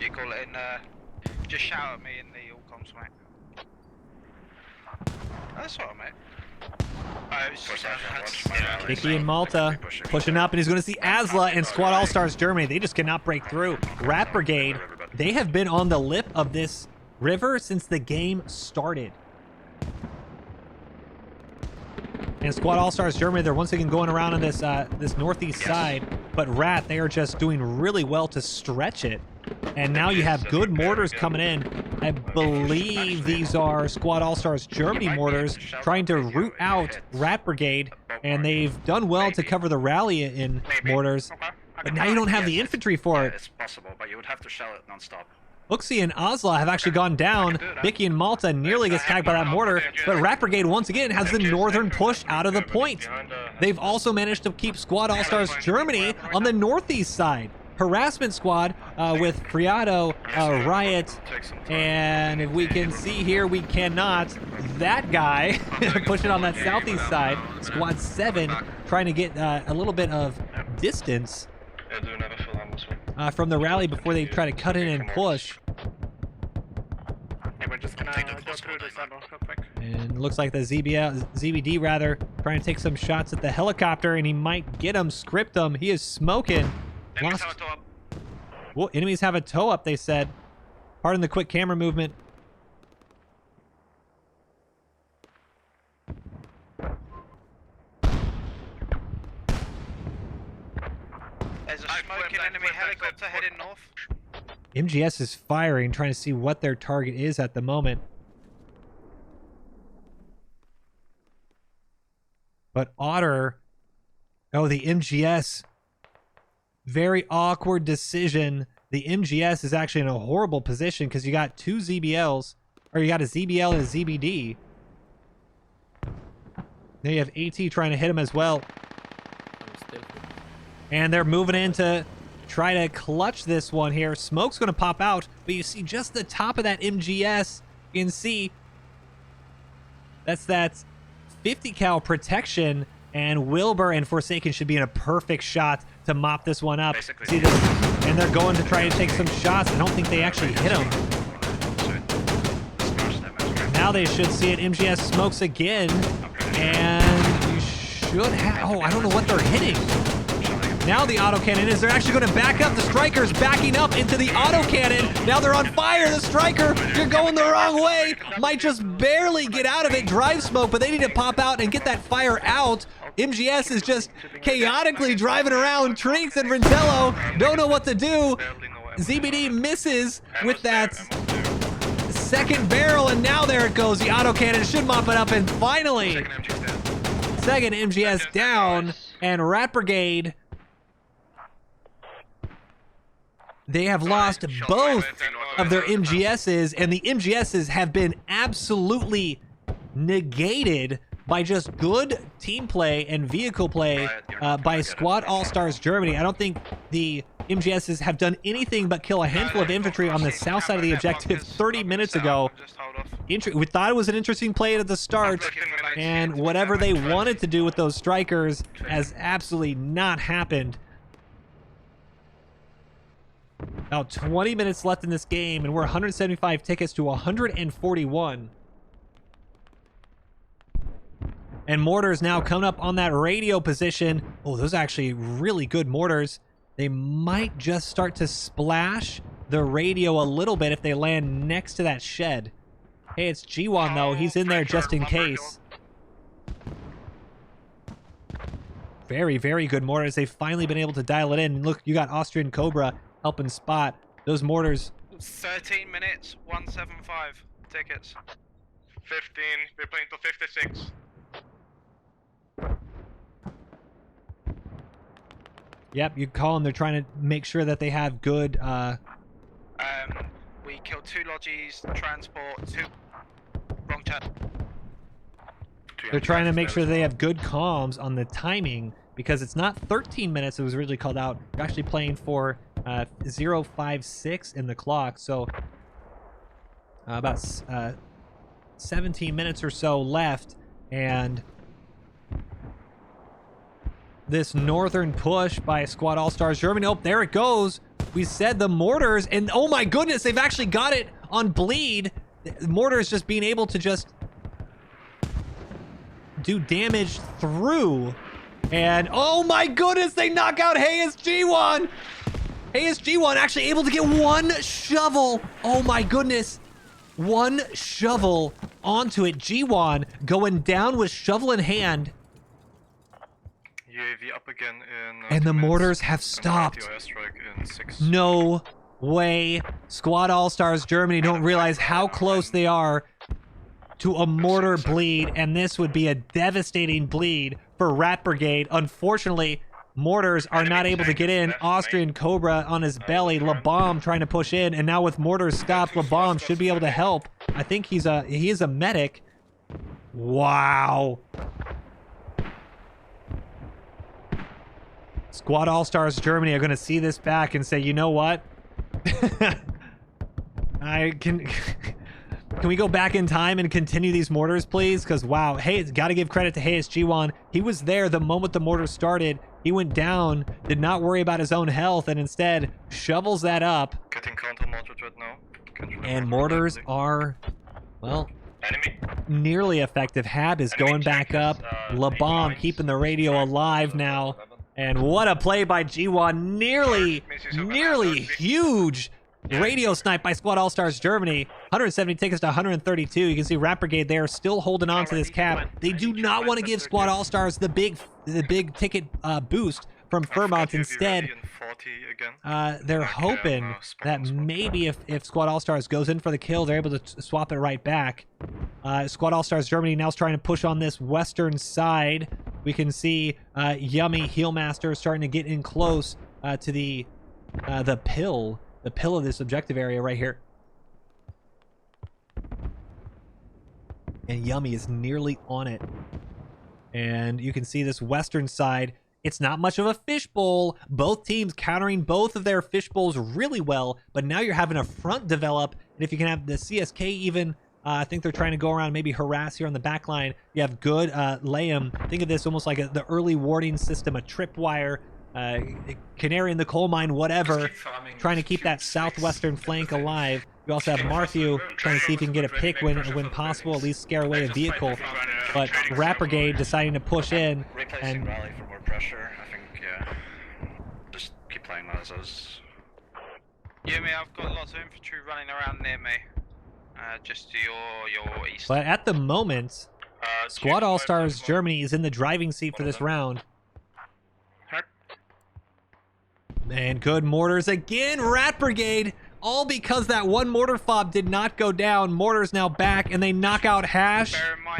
You call it in, just shout at me in the all comms, mate. That's all right, mate. Dicky and Malta pushing up, and he's going to see Asla and Squad Allstars Germany. They just cannot break through. RaT Brigade, they have been on the lip of this river since the game started. And Squad Allstars Germany, they're once again going around on this this northeast side, but RaT, they are just doing really well to stretch it. And now you have good mortars coming in. I believe these are Squad Allstars Germany mortars trying to root out RaT Brigade, and they've done well to cover the rally in mortars. But now you don't have the infantry for it. It's possible, but you would have to shell it non-stop. Uxie and Osla have actually gone down. Bicky and Malta nearly gets tagged by that mortar, but RaT Brigade once again has the northern push out of the point. They've also managed to keep Squad Allstars Germany on the northeast side. Harassment Squad with Friado, Riot, and if we can see here, we cannot. That guy pushing on that southeast side. Squad 7 trying to get a little bit of distance from the rally before they try to cut in and push. We're just gonna go through this real quick. And it looks like the ZBD rather trying to take some shots at the helicopter, and he might get him, script him. He is smoking. Enemies have a toe up. Well, enemies have a toe up, they said. Pardon the quick camera movement. There's a smoking enemy helicopter heading north. MGS is firing, trying to see what their target is at the moment. But Otter, oh, the MGS, very awkward decision. The MGS is actually in a horrible position because you got two ZBLs, or you got a ZBL and a ZBD. Then you have AT trying to hit him as well. And they're moving in to try to clutch this one here. Smoke's going to pop out, but you see just the top of that MGS. You can see that's that 50 cal protection, and Wilbur and Forsaken should be in a perfect shot to mop this one up. See this? And they're going to try to take some shots. I don't think they actually hit him. Now they should see it. MGS smokes again, and you should have... Oh, I don't know what they're hitting. Now the autocannon is, they're actually going to back up. The Striker's backing up into the autocannon. Now they're on fire. The Striker, you're going the wrong way. Might just barely get out of it. Drive smoke, but they need to pop out and get that fire out. MGS is just chaotically driving around. Trinks and Renzello don't know what to do. ZBD misses with that second barrel, and now there it goes. The autocannon should mop it up, and finally, second MGS down, and RaT Brigade, they have lost both of their MGSs, and the MGSs have been absolutely negated by just good team play and vehicle play by Squad Allstars Germany. I don't think the MGSs have done anything but kill a handful of infantry on the south side of the objective 30 minutes ago. We thought it was an interesting play at the start, and whatever they wanted to do with those Strikers has absolutely not happened. Now 20 minutes left in this game, and we're 175 tickets to 141. And mortars now coming up on that radio position. Oh, those are actually really good mortars. They might just start to splash the radio a little bit if they land next to that shed. Hey, it's G1 though. He's in there just in case. Very, very good mortars. They've finally been able to dial it in. Look, you got Austrian Cobra helping spot those mortars. 13 minutes, 175 tickets. 15, we're playing to 56. Yep, you call them. They're trying to make sure that they have good... We killed 2 lodges, transport, 2... Wrong chat. They're trying to make sure they have good comms on the timing, because it's not 13 minutes it was originally called out. You're actually playing for 056 in the clock, so about 17 minutes or so left, and this northern push by Squad Allstars Germany. Oh, there it goes. We said the mortars, and oh my goodness, they've actually got it on bleed. The mortars just being able to just do damage through. And oh my goodness, they knock out Hayes G1. Hayes G1 actually able to get one shovel. Oh my goodness. One shovel onto it. G1 going down with shovel in hand. UAV up again in, and the mortars have stopped. No way. Squad Allstars Germany don't realize how close they are to a mortar bleed, and this would be a devastating bleed for RaT Brigade. Unfortunately, mortars are not able to get in. Austrian Cobra on his belly. LaBomb trying to push in, and now with mortars stopped, LaBomb should be able to help. I think he is a medic. Wow. Squad Allstars Germany are going to see this back and say, you know what? Can we go back in time and continue these mortars, please? Because, wow. Hey, got to give credit to Hayes G1. He was there the moment the mortar started. He went down, did not worry about his own health, and instead shovels that up. Getting counter mortars right now. And mortars are, well, nearly effective. Hab is going back up. LaBomb keeping the radio alive now. And what a play by G1. Nearly huge radio snipe by Squad Allstars Germany. 170 tickets to 132. You can see RaT Brigade there still holding on to this cap. They do not want to give Squad Allstars the big ticket boost from Fairmont. Instead, 40 again. they're hoping that maybe if Squad Allstars goes in for the kill, they're able to swap it right back. Squad Allstars Germany now is trying to push on this western side. We can see Yummy Heelmaster starting to get in close to the pill of this objective area right here. And Yummy is nearly on it. And you can see this western side. It's not much of a fishbowl. Both teams countering both of their fishbowls really well, but now you're having a front develop. And if you can have the CSK even, I think they're trying to go around, maybe harass here on the back line. You have good Liam. Think of this almost like the early warning system, a tripwire, canary in the coal mine, whatever, trying to keep that southwestern flank alive. You also have Marthew trying to see if he can get a pick when possible, at least scare away a vehicle. But RaT Brigade deciding to push in. Replacing Rally for more pressure, I think, yeah. Just keep playing as is. Yeah, me, I've got lots of infantry running around near me. Just to your east. But at the moment, Squad Allstars Germany is in the driving seat for this round. And good mortars again, RaT Brigade. All because that one mortar fob did not go down. Mortar's now back, and they knock out Hash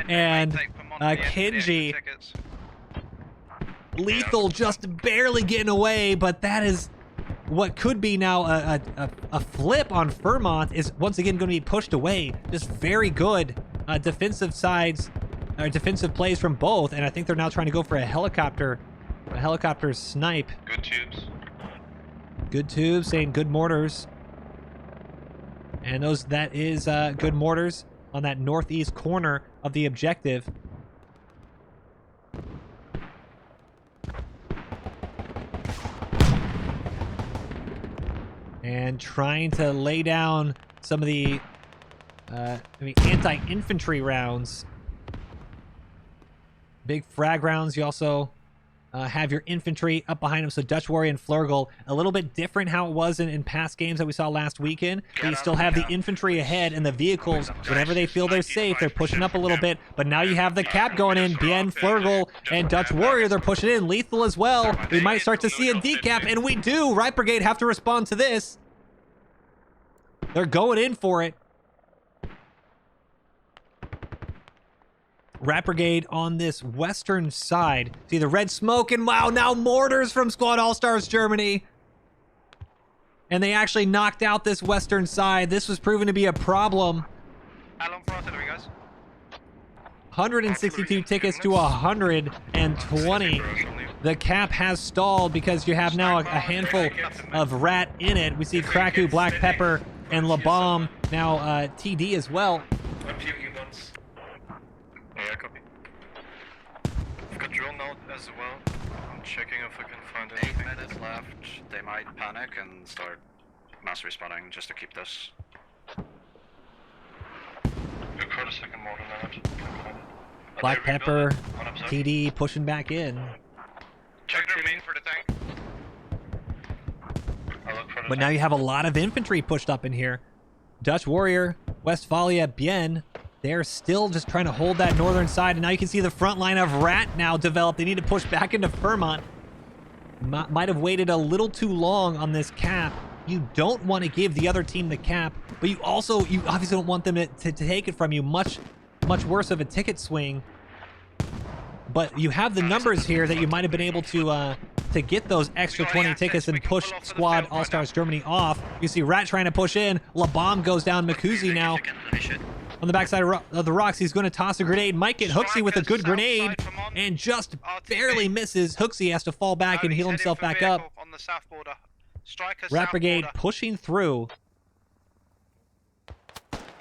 and Kenji. Lethal just barely getting away, but that is what could be now a flip on Fairmont is once again going to be pushed away. Just very good defensive sides, or defensive plays from both, and I think they're now trying to go for a helicopter snipe. Good tubes. Good tubes, saying good mortars. And that is good mortars on that northeast corner of the objective. And trying to lay down some of the anti-infantry rounds. Big frag rounds. You also have your infantry up behind them. So Dutch Warrior and Flurgle, a little bit different how it was in past games that we saw last weekend. But you still have the infantry ahead and the vehicles. Whenever they feel they're safe, they're pushing up a little bit. But now you have the cap going in. Bien, Flurgle, and Dutch Warrior, they're pushing in. Lethal as well. We might start to see a decap, and we do. RaT Brigade have to respond to this. They're going in for it. RaT Brigade on this western side. See the red smoke, and wow, now mortars from Squad Allstars Germany. And they actually knocked out this western side. This was proven to be a problem. How long for artillery, guys? 162 tickets to 120. The cap has stalled because you have now a handful of RaT in it. We see Kraku, Black Pepper, and LaBomb. Now TD as well. Yeah, copy. I've got drone out as well. I'm checking if I can find 8 anything. minutes left. They might panic and start mass respawning just to keep this. Good for the second mortar minute. Black Pepper, TD pushing back in. Check the remain for the tank. I'll look for the But now you have a lot of infantry pushed up in here. Dutch Warrior, Westphalia, Bien. They're still just trying to hold that northern side, and now you can see the front line of RaT now developed. They need to push back into Fairmont. Might have waited a little too long on this cap. You don't want to give the other team the cap, but you obviously don't want them to take it from you. Much worse of a ticket swing. But you have the numbers here that you might have been able to get those extra 20 tickets and push Squad Allstars Germany off. You see RaT trying to push in. LaBomb goes down. Makuzi now on the backside of the rocks. He's going to toss a grenade. Might get Hooksy with a good grenade and just barely misses. Hooksy has to fall back and heal himself back up. On the south border. RaT Brigade pushing through.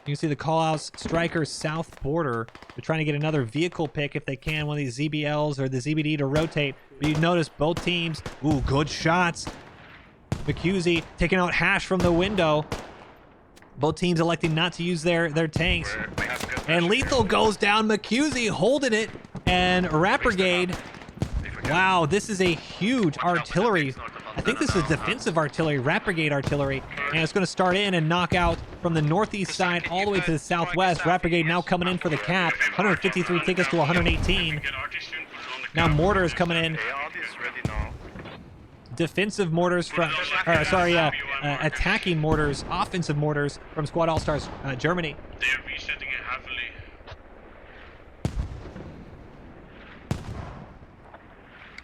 You can see the call-outs, Striker south border. They're trying to get another vehicle pick if they can, one of these ZBLs or the ZBD to rotate. But you notice both teams, ooh, good shots. Makuzi taking out Hash from the window. Both teams electing not to use their tanks. And Lethal goes down, Makuzi holding it, and RaT Brigade. Wow, this is a huge artillery. I think this is defensive artillery, RaT Brigade artillery, and it's going to start in and knock out from the northeast side all the way to the southwest. RaT Brigade now coming in for the cap, 153 tickets to 118. Now mortar is coming in. defensive mortars from, or sorry, attacking mortars, offensive mortars from Squad Allstars Germany. They're resetting it heavily.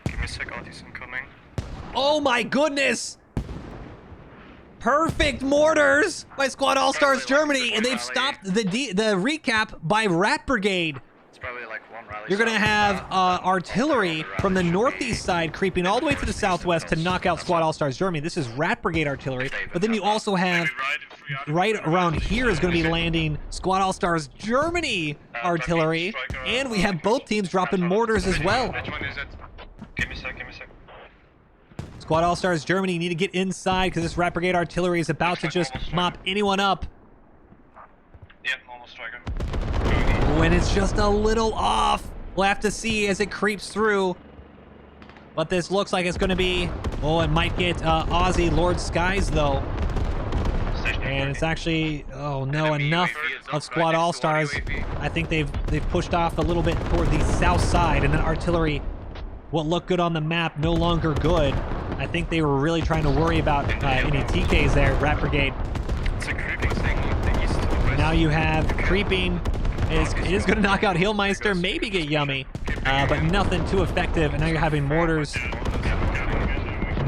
Give me a sec, Artie's incoming. Oh my goodness! Perfect mortars by Squad Allstars Germany, and they've stopped the recap by RaT Brigade. It's probably like one rally. You're going to have artillery from the northeast side creeping all the way to the southwest to knock out Squad Allstars Germany. This is RaT Brigade artillery, but then you also have, right around here is going to be landing Squad Allstars Germany artillery, and we have both teams dropping mortars as well. Which one is it? Give me a sec, give me a sec. Squad Allstars Germany need to get inside because this RaT Brigade artillery is about to just mop anyone up. Yeah, normal striker. When it's just a little off. We'll have to see as it creeps through. But this looks like it's going to be... Oh, it might get Aussie Lord Skies, though. And it's actually... Oh, no, enough of Squad Allstars. I think they've pushed off a little bit toward the south side. And then artillery, what looked good on the map, no longer good. I think they were really trying to worry about any TKs there, RaT Brigade. It's a creeping thing, the east to the west. Now you have creeping. It is going to knock out Hillmeister, maybe get Yummy, but nothing too effective. And now you're having mortars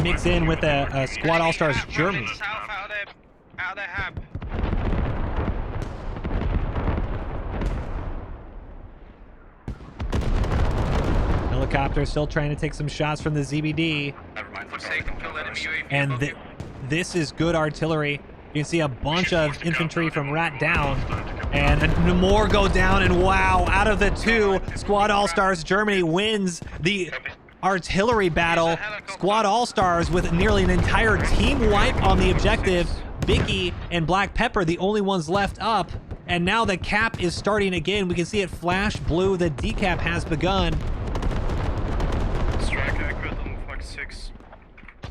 mix in with a Squad Allstars Germany. South out of their hab. Helicopter still trying to take some shots from the ZBD. Never mind. And this is good artillery. You can see a bunch of infantry from RaT down. And more go down, and wow, out of the two, Squad Allstars Germany wins the artillery battle. Squad Allstars with nearly an entire team wipe on the objective. Vicky and Black Pepper, the only ones left up. And now the cap is starting again. We can see it flash blue. The decap has begun. Striker accurate on Fox 6.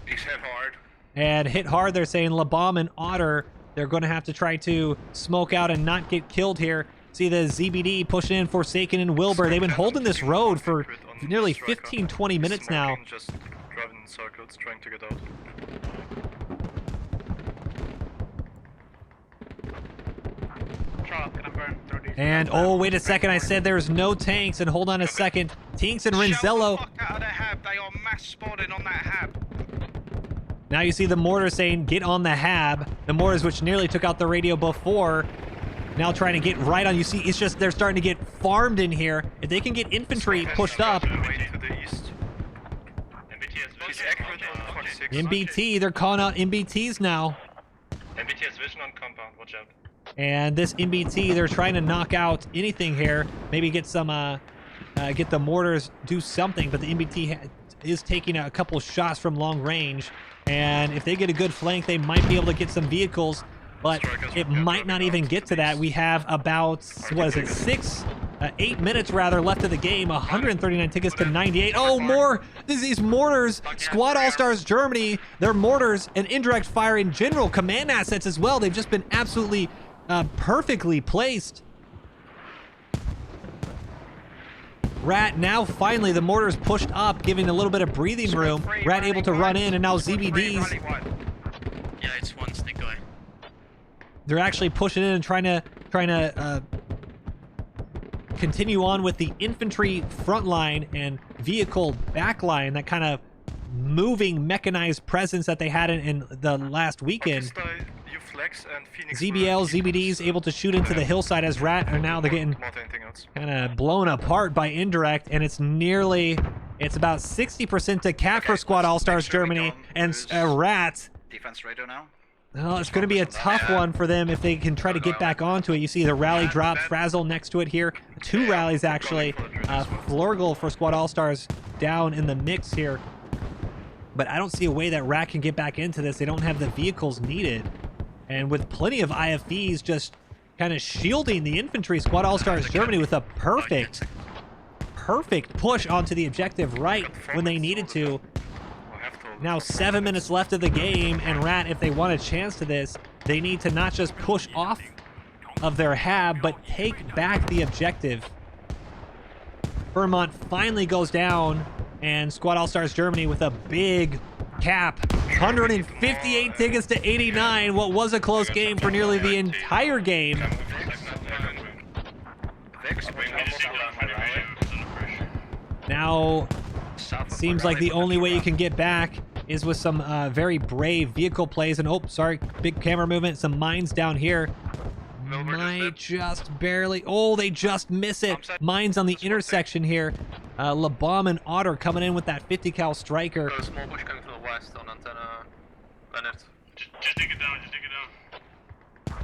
He's hit hard. And hit hard, they're saying LaBomb and Otter. They're going to have to try to smoke out and not get killed here. See the ZBD pushing in Forsaken and Wilbur. They've been holding this road for nearly 15-20 minutes now. Just driving in circles, trying to get out. And oh, wait a second, I said there's no tanks, and hold on a second. Tinks and Renzello. Fuck out of their hab. They are mass spawning on that hab. Now you see the mortar saying, get on the hab. The mortars, which nearly took out the radio before, now trying to get right on. You see, it's just they're starting to get farmed in here. If they can get infantry pushed up. Way to the east. He's accurate on Fox 6. MBT, they're calling out MBTs now. MBT has vision on compound, watch out. And this MBT, they're trying to knock out anything here. Maybe get some, get the mortars, do something. But the MBT is taking a couple shots from long range. And if they get a good flank, they might be able to get some vehicles. But it might not even get to that. We have about, what is it, 8 minutes rather left of the game. 139 tickets to 98. Oh, more! These mortars. Squad Allstars Germany. Their mortars and indirect fire in general. Command assets as well. They've just been absolutely perfectly placed. RaT now finally the mortars pushed up, giving a little bit of breathing room. RaT able to run in, and now ZBDs. Yeah, it's one stick guy. They're actually pushing in and trying to continue on with the infantry front line and vehicle back line, that kind of moving mechanized presence that they had in the last weekend. ZBL, ZBDs able to shoot into the hillside as RaT are now they're getting kind of blown apart by indirect, and it's about 60% to cap for Squad Allstars Germany, and RaT. Defense radio now. Well, it's going to be a tough one for them if they can try to get back onto it. You see the rally drop, Frazzle next to it here. 2 rallies actually. Flurgle for Squad Allstars down in the mix here. But I don't see a way that RaT can get back into this. They don't have the vehicles needed. And with plenty of IFVs just kind of shielding the infantry, Squad Allstars Germany with a perfect push onto the objective right when they needed to. Now 7 minutes left of the game, and RaT, if they want a chance to this, they need to not just push off of their hab, but take back the objective. Vermont finally goes down, and Squad Allstars Germany with a big Cap, 158 tickets to 89. What was a close game for nearly the entire game. Now, seems like the only way you can get back is with some very brave vehicle plays. And, oh, sorry, big camera movement. Some mines down here. Might just barely. Oh, they just miss it. Mines on the intersection here. LaBomb and Otter coming in with that 50 cal striker. Got a small bush coming from the west on antenna. Bennett. Just dig it down, just dig it down.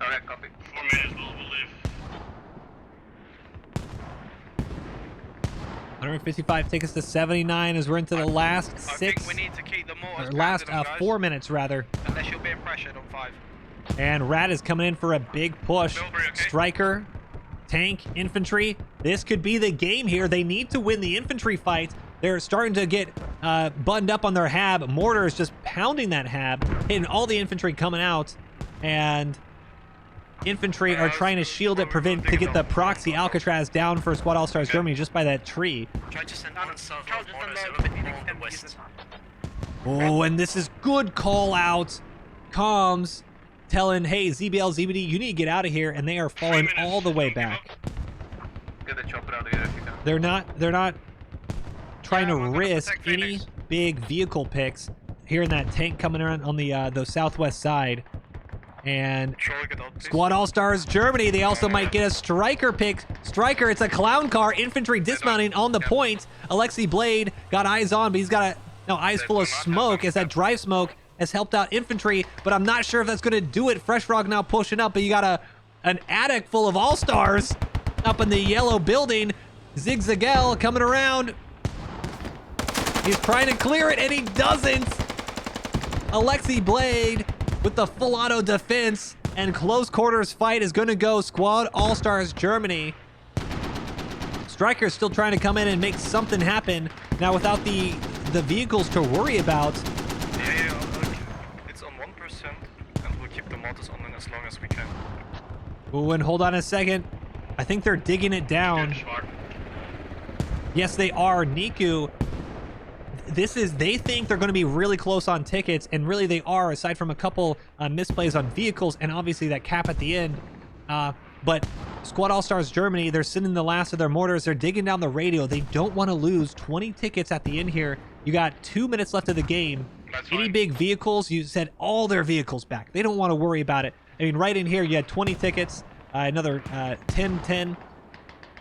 Alright, copy. 4 minutes, we'll leave. 155 tickets to 79 as we're into the last I six. think we need to keep the mortars Or last pounding them, guys, 4 minutes rather. unless you're being pressured on 5. And RaT is coming in for a big push. Milbury, okay. Striker, tank, infantry. This could be the game here. They need to win the infantry fight. They're starting to get buttoned up on their hab. Mortar is just pounding that hab, hitting all the infantry coming out. And infantry are trying to shield it, prevent to get the proxy Alcatraz down for Squad Allstars Germany just by that tree. Try to send one south of mortars a little bit more on the west. Oh, and this is good call out. Comms telling, hey, ZBL, ZBD, you need to get out of here, and they are falling all the way back. Get the chopper out of here if you can. They're not trying to we're gonna risk protect any Phoenix. big vehicle picks. Hearing that tank coming around on the southwest side. And Troll, get out, please. Squad All-Stars Germany, they also might get a striker pick. Striker, it's a clown car. Infantry dismounting on the point. Alexi Blade got eyes on, but he's got eyes full of smoke as that drive smoke has helped out infantry, but I'm not sure if that's going to do it. Fresh Frog now pushing up, but you got an attic full of All-Stars up in the yellow building. Zigzagel coming around. He's trying to clear it, and he doesn't. Alexi Blade with the full auto defense, and close quarters fight is going to go Squad All-Stars Germany. Striker's still trying to come in and make something happen. Now without the vehicles to worry about. Yeah, it's on 1%, and we'll keep the mortars on as long as we can. Ooh, and hold on a second. I think they're digging it down. Yes, they are. Niku. They think they're going to be really close on tickets, and really they are, aside from a couple misplays on vehicles and obviously that cap at the end. But Squad All-Stars Germany, they're sending the last of their mortars. They're digging down the radio. They don't want to lose 20 tickets at the end here. You got 2 minutes left of the game. Any big vehicles, you said all their vehicles back. They don't want to worry about it. I mean, right in here, you had 20 tickets, another 10.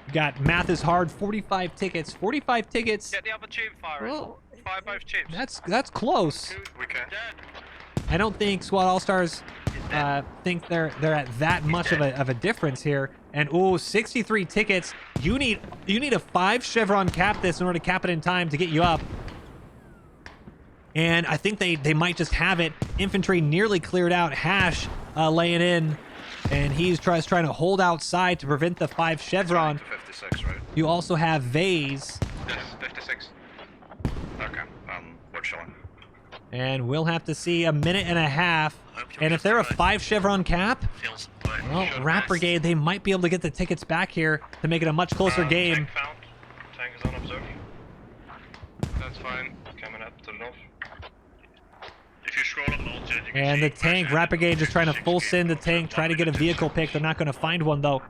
You got math is hard, 45 tickets. 45 tickets. Get the other tube firing. Well, Fire both tubes. that's close. We can. I don't think Squad All-Stars think they're at that much of a difference here. And ooh, 63 tickets. You need a 5 chevron cap this in order to cap it in time to get you up. And I think they might just have it. Infantry nearly cleared out. Hash laying in, and he's trying to hold outside to prevent the 5 chevron. 56, right? You also have Vase. Yes, 56. Okay, we're chilling. And we'll have to see a minute and a half. And if they're a 5 chevron cap, Feels like well, RaT Brigade, they might be able to get the tickets back here to make it a much closer game. Tank found. Tank is unobserved. That's fine. Coming up to the north. If you scroll up north, Jen, you can And see the tank, RaT Brigade just trying to full send the tank, try to get a vehicle pick. They're not going to find one though.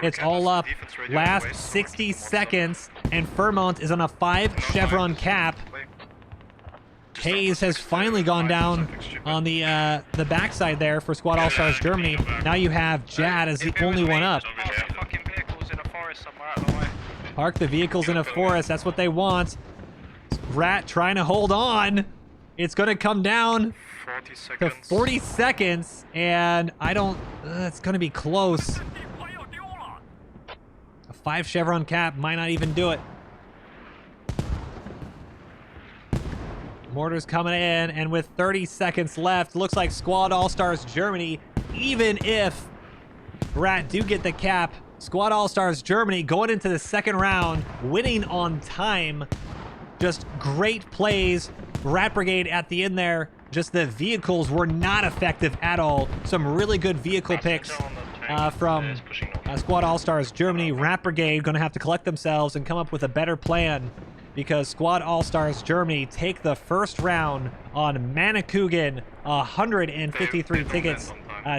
It's all up. Last 60 seconds, and Fairmont is on a 5 chevron cap. Hayes has finally gone down on the backside there for Squad All-Stars Germany. Now you have Jad as the only one up. Park the fucking vehicles in a forest somewhere out of the way. Park the vehicles in a forest. That's what they want. RaT trying to hold on. It's going to come down 40 to seconds. 40 seconds, and I don't. It's going to be close. A 5 chevron cap might not even do it. Mortars coming in, and with 30 seconds left, looks like Squad All-Stars Germany, even if RaT do get the cap, Squad All-Stars Germany going into the second round, winning on time. Just great plays. RaT Brigade at the end there. Just the vehicles were not effective at all. Some really good vehicle picks from Squad All-Stars Germany. RaT Brigade going to have to collect themselves and come up with a better plan. because Squad Allstars Germany take the first round on Manikugan, 153 tickets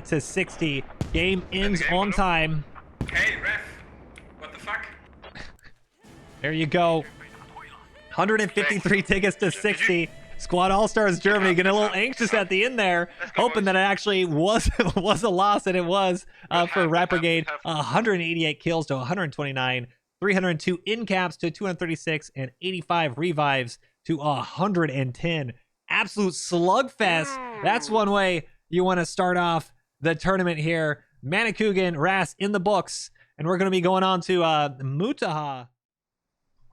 to 60. Game ends on time. Hey, ref! What the fuck? There you go. 153 tickets to 60. Squad Allstars Germany getting a little anxious at the end there, hoping that it actually was a loss, and it was for RaT Brigade. 188 kills to 129, 302 in caps to 236, and 85 revives to 110. Absolute slugfest. That's one way you want to start off the tournament here. Manikugan, RAS in the books, and we're going to be going on to Mutaha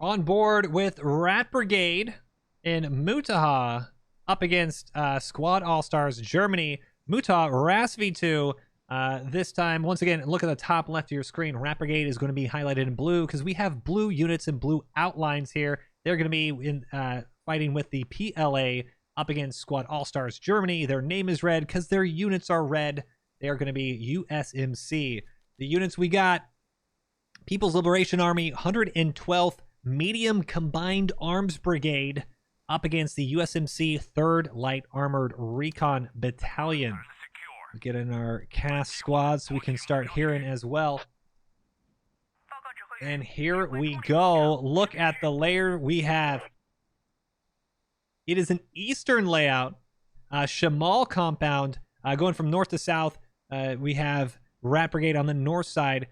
on board with RaT Brigade in Mutaha up against Squad Allstars Germany. Mutaha RAS v2. This time, once again, look at the top left of your screen. RaT Brigade is going to be highlighted in blue because we have blue units and blue outlines here. They're going to be in fighting with the PLA up against Squad Allstars Germany. Their name is red because their units are red. They are going to be USMC. The units we got: People's Liberation Army, 112th Medium Combined Arms Brigade up against the USMC 3rd Light Armored Recon Battalion. We'll get in our cast squad so we can start hearing as well. And here we go. Look at the layer we have. It is an eastern layout. Shamal compound going from north to south. We have RaT Brigade on the north side.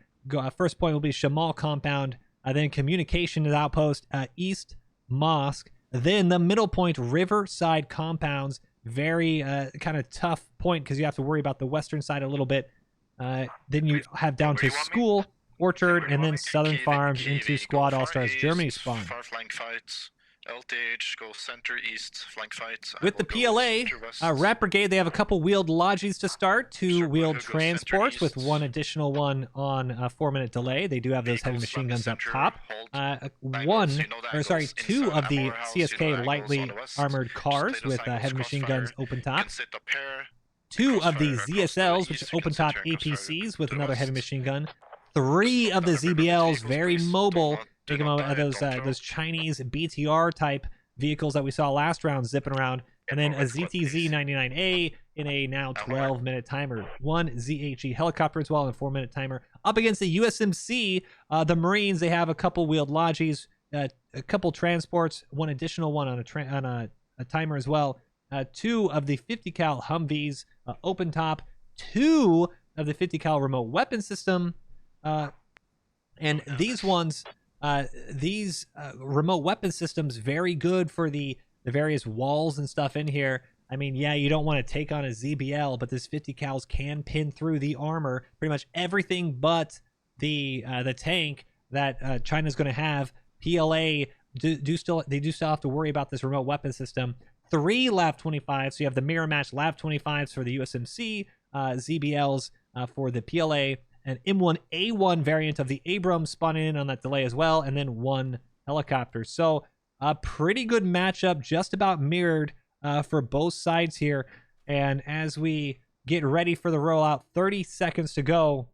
First point will be Shamal compound. Then communication to the outpost, East Mosque. Then the middle point, Riverside compounds. Very kind of tough point because you have to worry about the western side a little bit. Then you have down to School, Orchard, and then Southern Farms into Squad Allstars Germany spawn. Flank fights. LTH goes center east, flank fights. With the PLA, RaT Brigade, they have a couple wheeled lodges to start, 2 wheeled transports with one additional one on a 4-minute delay. They do have those heavy machine guns up top. 2 of the CSK lightly armored cars with heavy machine guns open top. 2 of the ZSLs, which are open top APCs with another heavy machine gun. 3 of the ZBLs, very mobile. Think about those Chinese BTR type vehicles that we saw last round zipping around, and then a ZTZ-99A in a now 12-minute timer. 1 ZHE helicopter as well in a 4-minute timer. Up against the USMC, the Marines, they have a couple wheeled lodges, a couple transports, 1 additional one on a timer as well. 2 of the 50 cal Humvees open top. 2 of the 50 cal remote weapon system, and these ones. These remote weapon systems, very good for the various walls and stuff in here. I mean, yeah, you don't want to take on a ZBL, but this 50 cals can pin through the armor, pretty much everything but the tank that China's going to have. PLA do still have to worry about this remote weapon system. 3 LAV 25, so you have the mirror match LAV 25s for the USMC, ZBLs for the PLA. An M1A1 variant of the Abrams spawning in on that delay as well, and then 1 helicopter. So a pretty good matchup, just about mirrored for both sides here. And as we get ready for the rollout, 30 seconds to go.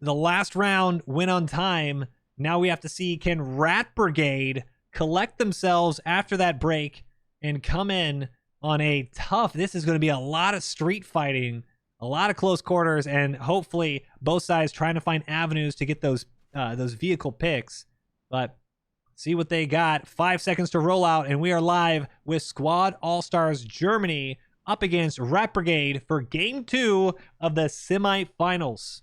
The last round went on time. Now we have to see, can RaT Brigade collect themselves after that break and come in on a tough, this is going to be a lot of street fighting, a lot of close quarters, and hopefully both sides trying to find avenues to get those vehicle picks. But see what they got. 5 seconds to roll out, and we are live with Squad Allstars Germany up against RaT Brigade for Game 2 of the semifinals.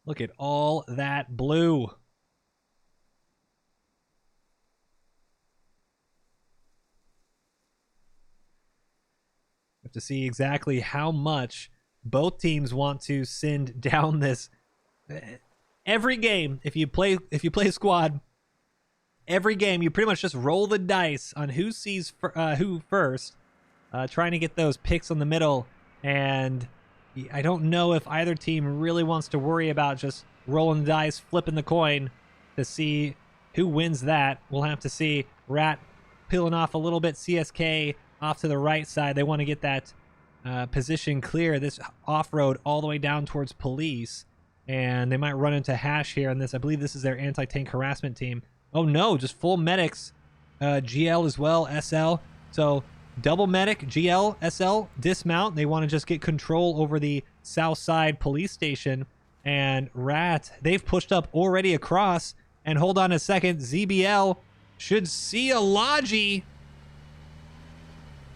Look at all that blue. To see exactly how much both teams want to send down this. Every game, if you play squad, every game you pretty much just roll the dice on who sees who first, trying to get those picks on the middle. And I don't know if either team really wants to worry about just rolling the dice, flipping the coin to see who wins that. We'll have to see. RaT peeling off a little bit. CSK off to the right side. They want to get that position clear. This off-road all the way down towards police. And they might run into Hash here on this. I believe this is their anti-tank harassment team. Oh no, just full medics. GL as well, SL. So double medic, GL, SL, dismount. They want to just get control over the south side police station. And RaT, they've pushed up already across. And hold on a second, ZBL should see a Logi.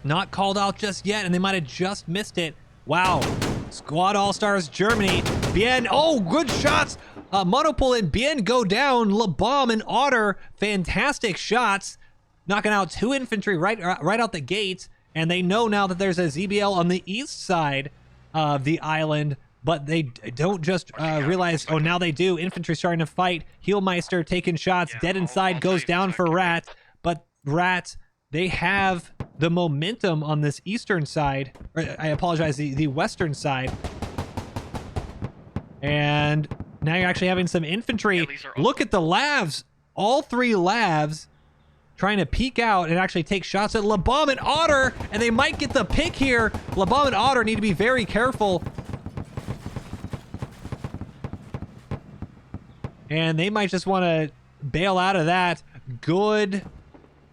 Not called out just yet, and they might have just missed it. Wow. Squad Allstars Germany. Bien. Oh, good shots. Monopole and Bien go down. LaBomb and Otter. Fantastic shots. Knocking out 2 infantry right out the gate. And they know now that there's a ZBL on the east side of the island. But they don't just realize, oh, now they do. Infantry starting to fight. Heelmeister taking shots. Dead inside goes down for RaT. But RaT, they have the momentum on this eastern side. Or, I apologize, the western side. And now you're actually having some infantry. Look at the lavs. All 3 lavs trying to peek out and actually take shots at LaBomb and Otter. And they might get the pick here. LaBomb and Otter need to be very careful. And they might just want to bail out of that. Good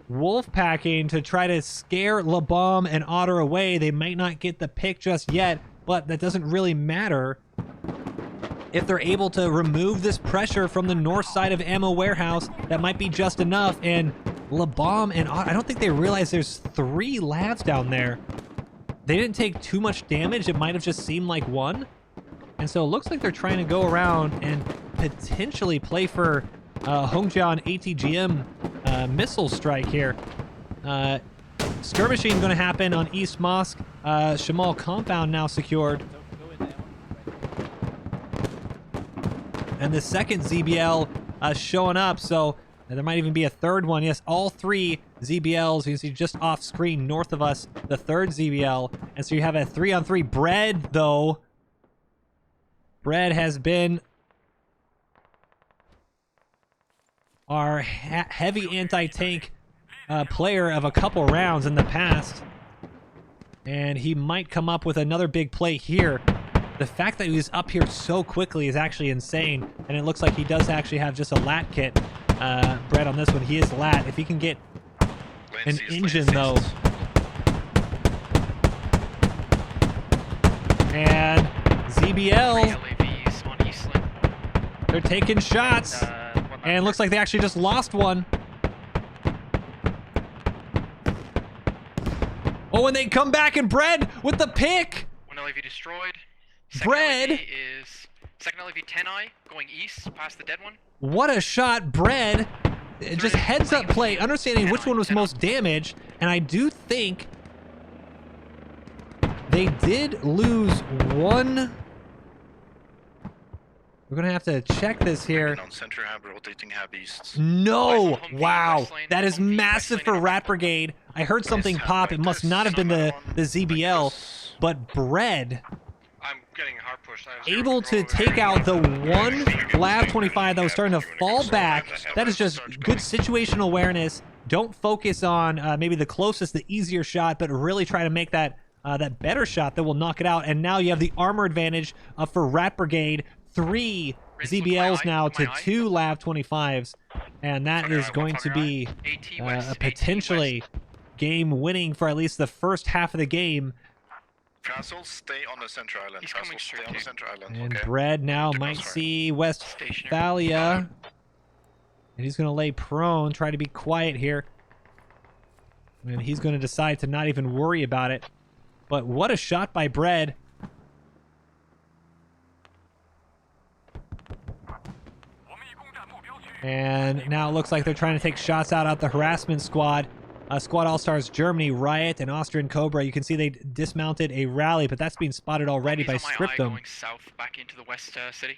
wolf packing to try to scare LaBomb and Otter away. They might not get the pick just yet, but that doesn't really matter. If they're able to remove this pressure from the north side of Ammo Warehouse, that might be just enough. And LaBomb and Otter, I don't think they realize there's 3 lavs down there. They didn't take too much damage. It might have just seemed like 1. And so it looks like they're trying to go around and potentially play for Hongjian ATGM missile strike here. Skirmishing going to happen on East Mosque. Shamal compound now secured. And the second ZBL showing up, so there might even be a third one. Yes, all 3 ZBLs. You can see just off screen north of us, the third ZBL. And so you have a 3-on-3 Bread, though. Bread has been our heavy anti-tank player of a couple rounds in the past. And he might come up with another big play here. The fact that he was up here so quickly is actually insane. And it looks like he does actually have just a lat kit. Bread on this one. He is lat. If he can get an engine, though. And ZBL, they're taking shots. And it looks like they actually just lost one. Oh, and they come back and Bread with the pick. One LAV destroyed. Bread. Second LAV 10i going east past the dead one. What a shot, Bread. Just heads up play, understanding which one was most damaged. And I do think they did lose one. We're going to have to check this here. On center hab, rotating hab east. No! Wow. That is massive for RaT Brigade. I heard something pop. It must not have been the ZBL. But Bread, I'm getting hard pushed. able to take out the one Lav 25 that was starting to fall back. That is just good situational awareness. Don't focus on maybe the closest, the easier shot, but really try to make that that better shot that will knock it out. And now you have the armor advantage for RaT Brigade. 3 ZBLs now to 2 Lav 25s. And that is going to be a potentially game winning for at least the first half of the game. Castle, stay on the center island. Castle, stay on the center island. And Bread now might see Westphalia. And he's going to lay prone, try to be quiet here. And he's going to decide to not even worry about it. But what a shot by Bread. And now it looks like they're trying to take shots out at the harassment squad. Squad Allstars Germany, RaT, and Austrian Cobra. You can see they dismounted a rally, but that's being spotted already by Scriptum. Going south back into the west city.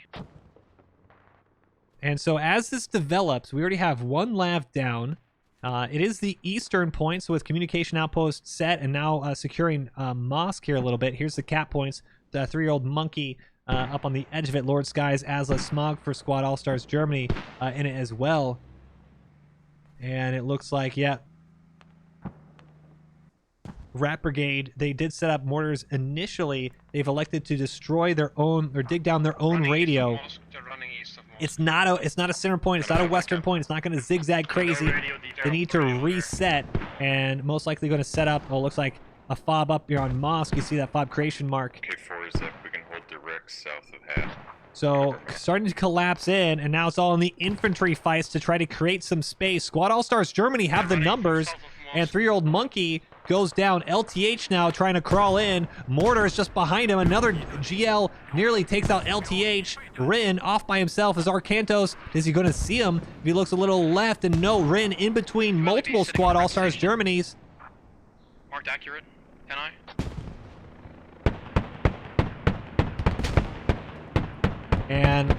And so as this develops, we already have 1 Lav down. It is the eastern point, so with communication outpost set and now securing Mosque here a little bit. Here's the cap points. The 3-year-old monkey up on the edge of it. Lord Skies, Asla, Smog for Squad Allstars Germany in it as well. And it looks like, yeah. RaT Brigade, they did set up mortars initially. They've elected to destroy their own, or dig down their own radio. It's not a center point. It's not a western point. It's not going to zigzag crazy. They need to reset, and most likely going to set up. Oh, looks like a fob up here on Mosque. You see that fob creation mark. K4 is up. We can hold direct south of Hat. So starting to collapse in, and now it's all in the infantry fights to try to create some space. Squad Allstars Germany have the numbers, and 3-year-old Monkey goes down. LTH now trying to crawl in. Mortar is just behind him. Another GL nearly takes out LTH. Rin off by himself is Arcantos. Is he going to see him? If he looks a little left, and no, Rin in between multiple Squad Allstars Germanys. Marked accurate. Can I? And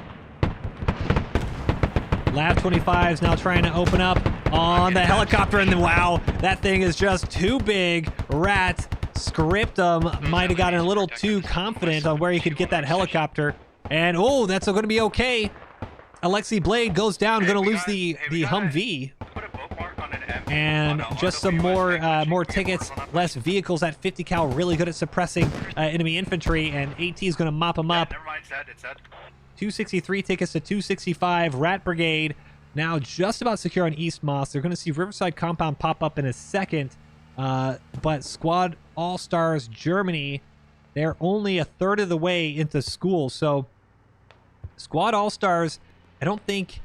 Lab 25 is now trying to open up on the helicopter, and then wow, that thing is just too big. RaT script might have gotten a little too confident on where he could get that helicopter, and oh, that's going to be okay. Alexi Blade goes down, going to lose the Humvee, and just some more tickets, less vehicles at 50 cal, really good at suppressing enemy infantry, and AT is going to mop him up. 263 tickets to 265. RaT Brigade now just about secure on East Moss. They're going to see Riverside Compound pop up in a second, but Squad Allstars Germany, they're only a third of the way into school. So Squad Allstars, I don't think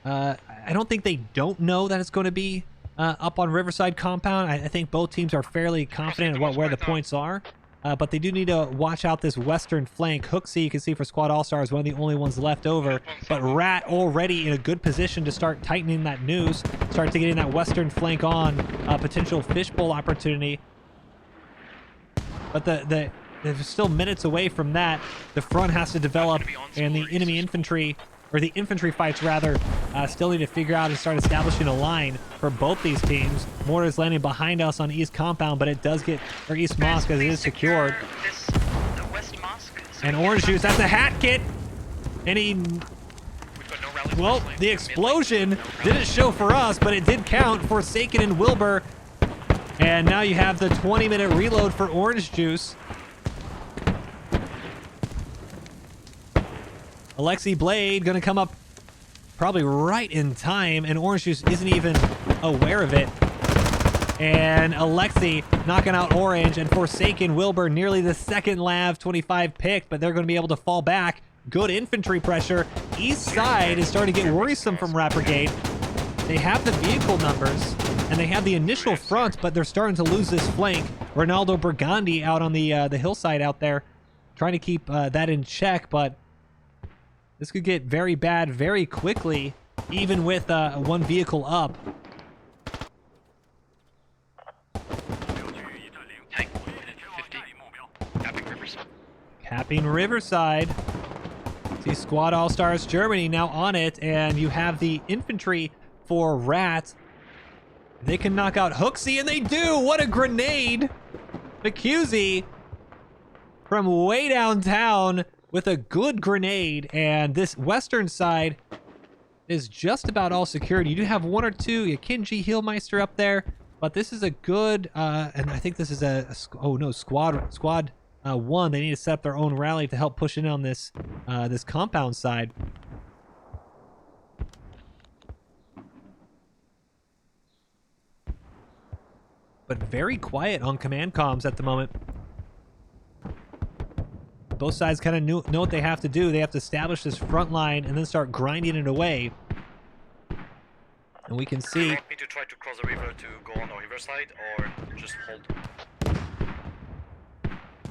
they don't know that it's going to be up on Riverside Compound. I think both teams are fairly confident in where the points are. But they do need to watch out this western flank. Hooksy, you can see for Squad Allstars, one of the only ones left over. But RaT already in a good position to start tightening that noose, start to getting that western flank on, potential fishbowl opportunity. But there's still minutes away from that. The front has to develop, and the enemy infantry, or the infantry fights rather, still need to figure out and start establishing a line for both these teams. Mortar is landing behind us on East Compound, but it does get, or East Mosque, as it is secured. And Orange Juice, that's a hat kit! And he... Well, the explosion didn't show for us, but it did count for Forsaken and Wilbur. And now you have the 20-minute reload for Orange Juice. Alexi Blade gonna come up probably right in time, and Orange Juice isn't even aware of it. And Alexi knocking out Orange, and Forsaken Wilbur nearly the second Lav 25 pick, but they're going to be able to fall back. Good infantry pressure. East side is starting to get worrisome from RaT Brigade. They have the vehicle numbers, and they have the initial front, but they're starting to lose this flank. Ronaldo Burgundy out on the hillside out there, trying to keep that in check, but this could get very bad very quickly, even with one vehicle up. Capping Riverside. See Squad Allstars Germany now on it, and you have the infantry for RaT. They can knock out Hooksy, and they do! What a grenade! McCusey from way downtown with a good grenade, and this western side is just about all secured. You do have one or two, Yakinji Heelmeister up there, but this is a good, and I think this is Squad 1. They need to set up their own rally to help push in on this this compound side. But very quiet on command comms at the moment. Both sides kind of know what they have to do. They have to establish this front line and then start grinding it away. And we can see... Do you want me to try to cross the river to go on the river side, or just hold?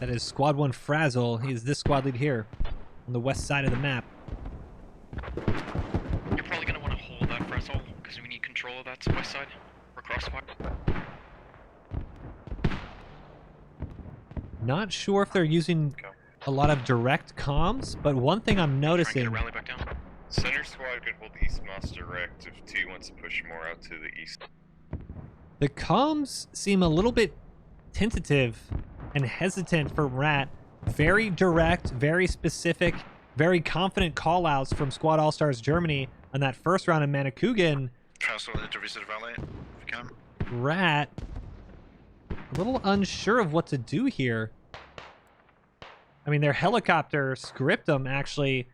That is Squad 1 Frazzle. He is this squad lead here on the west side of the map. You're probably going to want to hold that Frazzle, because we need control of that west side, or crossfire. Not sure if they're using a lot of direct comms, but one thing I'm noticing... Rally back down. Center squad could hold East Moss direct if T wants to push more out to the east. The comms seem a little bit tentative and hesitant for RaT. Very direct, very specific, very confident callouts from Squad Allstars Germany on that first round in Manakugan. Transfer into Reset Valley, if you can. RaT a little unsure of what to do here. I mean, their helicopter Scriptum actually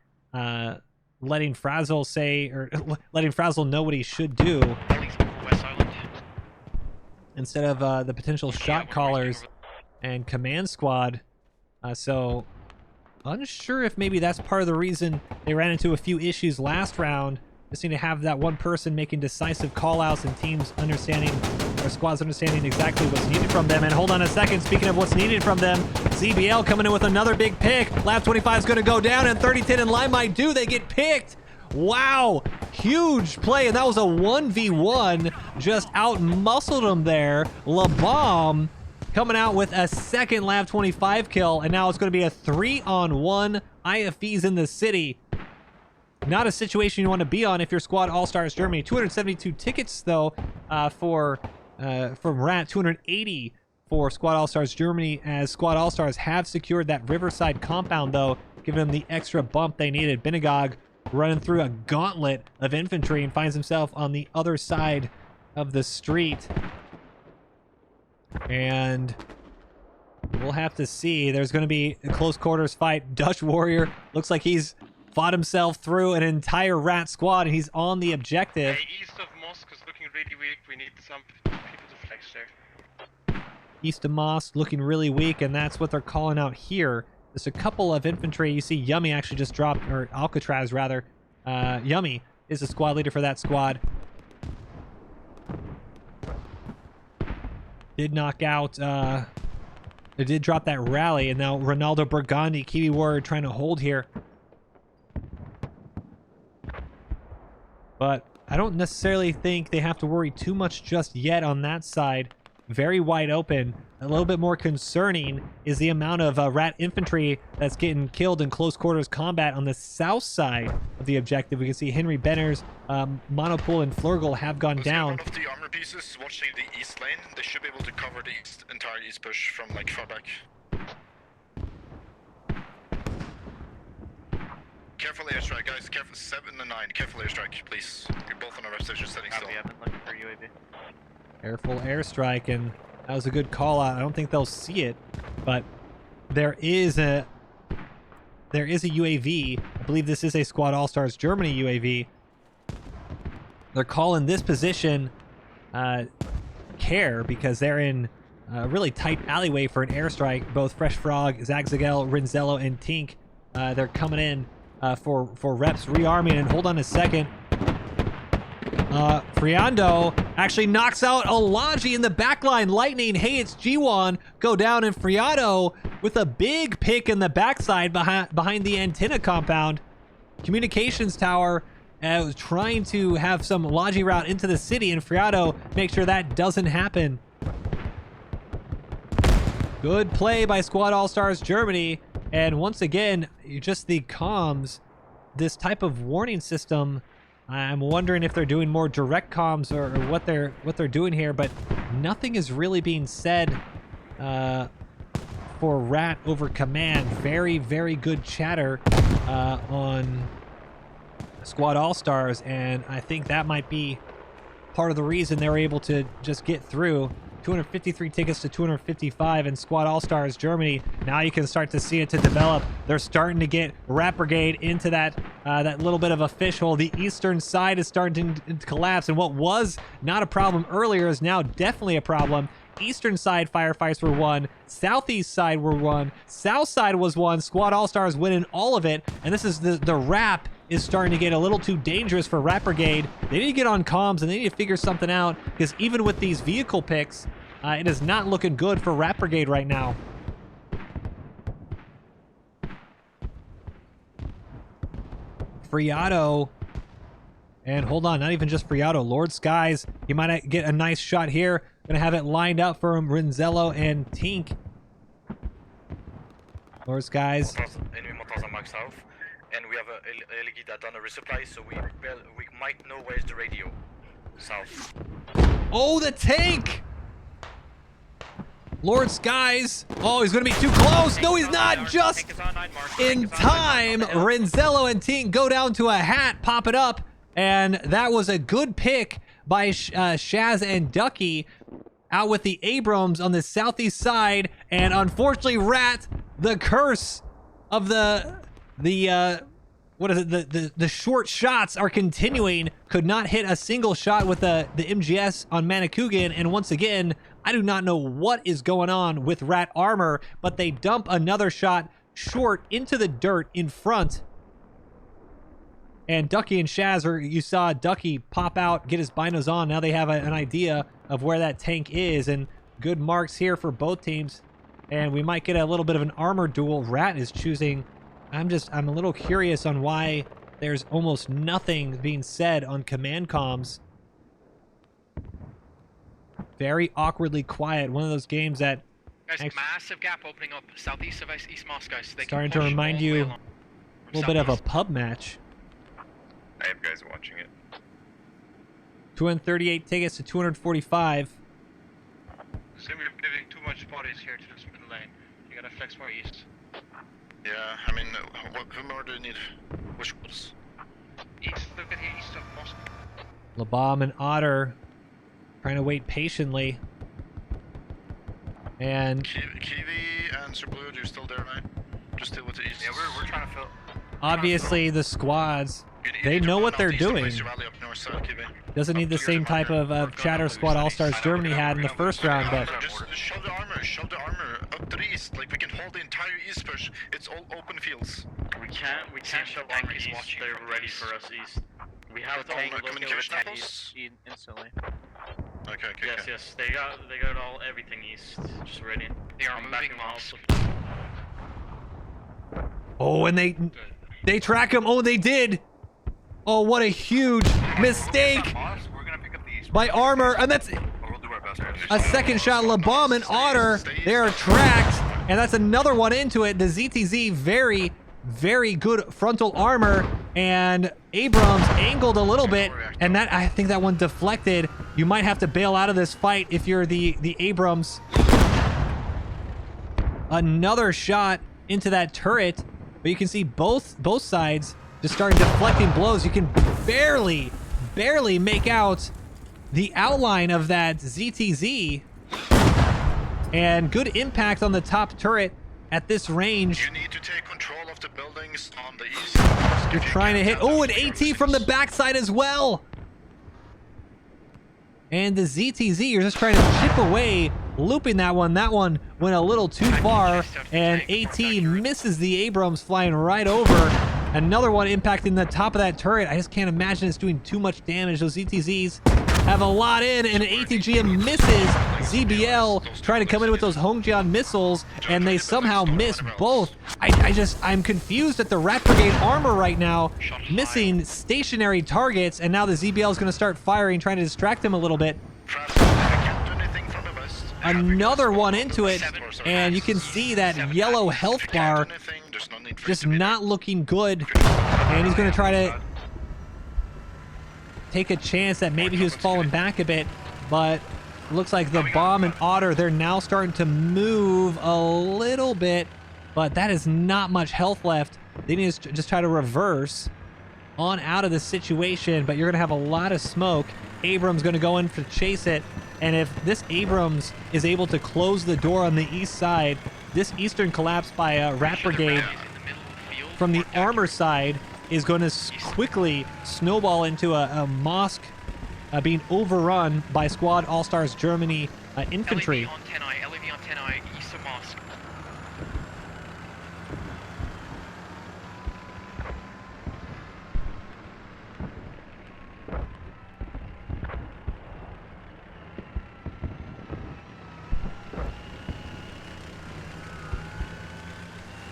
letting Frazzle say, or letting Frazzle know what he should do West Island. instead of the potential shot callers and command squad. So unsure if maybe that's part of the reason they ran into a few issues last round. Just need to have that one person making decisive call-outs and teams understanding, or squads understanding exactly what's needed from them. And hold on a second, speaking of what's needed from them, ZBL coming in with another big pick. Lab 25 is going to go down, and 3010 and Lime might do. They get picked. Wow, huge play, and that was a 1v1. Just out-muscled him there. LaBomb coming out with a second Lab 25 kill, and now it's going to be a 3-on-1 IFVs in the city. Not a situation you want to be on if you're Squad Allstars Germany. 272 tickets, though, from RaT. 280 for Squad Allstars Germany, as Squad Allstars have secured that Riverside compound, though, giving them the extra bump they needed. Benegog running through a gauntlet of infantry and finds himself on the other side of the street. And we'll have to see. There's going to be a close quarters fight. Dutch Warrior looks like he's fought himself through an entire RaT squad, and he's on the objective. Hey, east of Mosque is looking really weak. We need some people to flex there. East of Mosque looking really weak, and that's what they're calling out here. There's a couple of infantry. You see Yummy actually just dropped, or Alcatraz rather. Yummy is the squad leader for that squad. Did knock out, they did drop that rally, and now Ronaldo Burgundy, Kiwi Warrior trying to hold here. But I don't necessarily think they have to worry too much just yet on that side. Very wide open. A little bit more concerning is the amount of RaT infantry that's getting killed in close quarters combat on the south side of the objective. We can see Henry Benner's Monopool and Flurgle have gone down. One of the armor pieces watching the east lane. They should be able to cover the entire east push from like far back. Careful airstrike, guys. Careful 7 and 9. Careful airstrike, please. We're both on our rep station setting still. I've been looking for UAV. Careful airstrike, and that was a good call out. I don't think they'll see it, but there is a UAV. I believe this is a Squad Allstars Germany UAV. They're calling this position care because they're in a really tight alleyway for an airstrike. Both Fresh Frog, Zagzagel, Rinzello, and Tink, they're coming in for reps rearming. And hold on a second. Friando actually knocks out Alaji in the backline. Lightning, hey, it's G1, go down, and Friado with a big pick in the backside behind the antenna compound. Communications tower was trying to have some Logi route into the city, and Friado makes sure that doesn't happen. Good play by Squad Allstars Germany. And once again, just the comms, this type of warning system, I'm wondering if they're doing more direct comms or what they're doing here, but nothing is really being said for RaT over command. Very, very good chatter on Squad Allstars, and I think that might be part of the reason they were able to just get through. 253 tickets to 255 in Squad Allstars Germany. Now you can start to see it to develop. They're starting to get RaT Brigade into that little bit of a fish hole. The eastern side is starting to collapse, and what was not a problem earlier is now definitely a problem. Eastern side firefights were won. Southeast side were won. South side was won. Squad Allstars winning all of it, and this is the RAP is starting to get a little too dangerous for RaT Brigade. They need to get on comms, and they need to figure something out, because even with these vehicle picks, it is not looking good for RaT Brigade right now. Friado, and hold on, not even just Friado, Lord Skies, he might get a nice shot here. Gonna have it lined up for him, Rinzello and Tink. Lord Skies. Enemy mortars on max south, and we have a LG that done a resupply, so we might know where's the radio. South. Oh, the tank! Lord Skies. Oh, he's going to be too close. No, he's not. Just in time. Rinzello and Tink go down to a hat, pop it up. And that was a good pick by Shaz and Ducky. out with the Abrams on the southeast side, and unfortunately, RaT, the curse of the short shots are continuing. Could not hit a single shot with the MGS on Manakugan, and once again, I do not know what is going on with RaT armor, but they dump another shot short into the dirt in front. And Ducky and Shaz, or you saw Ducky pop out, get his binos on. Now they have an idea of where that tank is, and good marks here for both teams. And we might get a little bit of an armor duel. RaT is choosing. I'm a little curious on why there's almost nothing being said on command comms. Very awkwardly quiet. One of those games that guys, massive gap opening up southeast of East Moscow. So they starting to remind you a little bit of a pub match. I have guys watching it. 238 tickets to 245. So we're giving too much bodies here to this middle lane. You gotta flex more east. Yeah, I mean, who more do you need? Which ones? East, look at here, east of Moscow. LaBomb and Otter trying to wait patiently. And Kiwi and Sir Blue, you're still there, right? Just still with the east. Yeah, we're trying to fill. obviously the squads, they know what they're doing. Doesn't need the same type of chatter Squad Allstars Germany had in the first round, but just shove the armor up to the east. Like we can hold the entire east push. It's all open fields. We can't shove armor east. They're ready for us east. We have a tank looking over tank east instantly. Okay. Yes. They got everything east. Just ready. They are moving also. oh, and they track him. Oh, they did. Oh, what a huge mistake by Armor, and that's a second shot. LaBomb and Otter, they are tracked, and that's another one into it. The ZTZ, very, very good frontal armor, and Abrams angled a little bit, and that, I think that one deflected. You might have to bail out of this fight if you're the Abrams. Another shot into that turret, but you can see both sides just starting deflecting blows. You can barely make out the outline of that ZTZ, and good impact on the top turret at this range. You need to take control of the buildings on the east. You're trying to hit. Oh, an AT from the backside as well. And the ZTZ, you're just trying to chip away, looping that one. That one went a little too far, and AT misses the Abrams, flying right over. Another one impacting the top of that turret. I just can't imagine it's doing too much damage. Those ZTZs have a lot in, and an ATGM misses. ZBL trying to come in with those Hongjian missiles, and they somehow miss both. I'm confused at the RaT Brigade armor right now, missing stationary targets, and now the ZBL is going to start firing, trying to distract them a little bit. Another one into it, and you can see that yellow health bar just not looking good, and he's going to try to take a chance that maybe he was falling back a bit, but looks like the Bomb and Otter, they're now starting to move a little bit, but that is not much health left. They need to just try to reverse on out of the situation, but you're going to have a lot of smoke. Abrams going to go in to chase it, and if this Abrams is able to close the door on the east side, this eastern collapse by RaT Brigade from the armor side is going to quickly snowball into a mosque being overrun by Squad Allstars Germany infantry. LEV on 10i, east of mosque.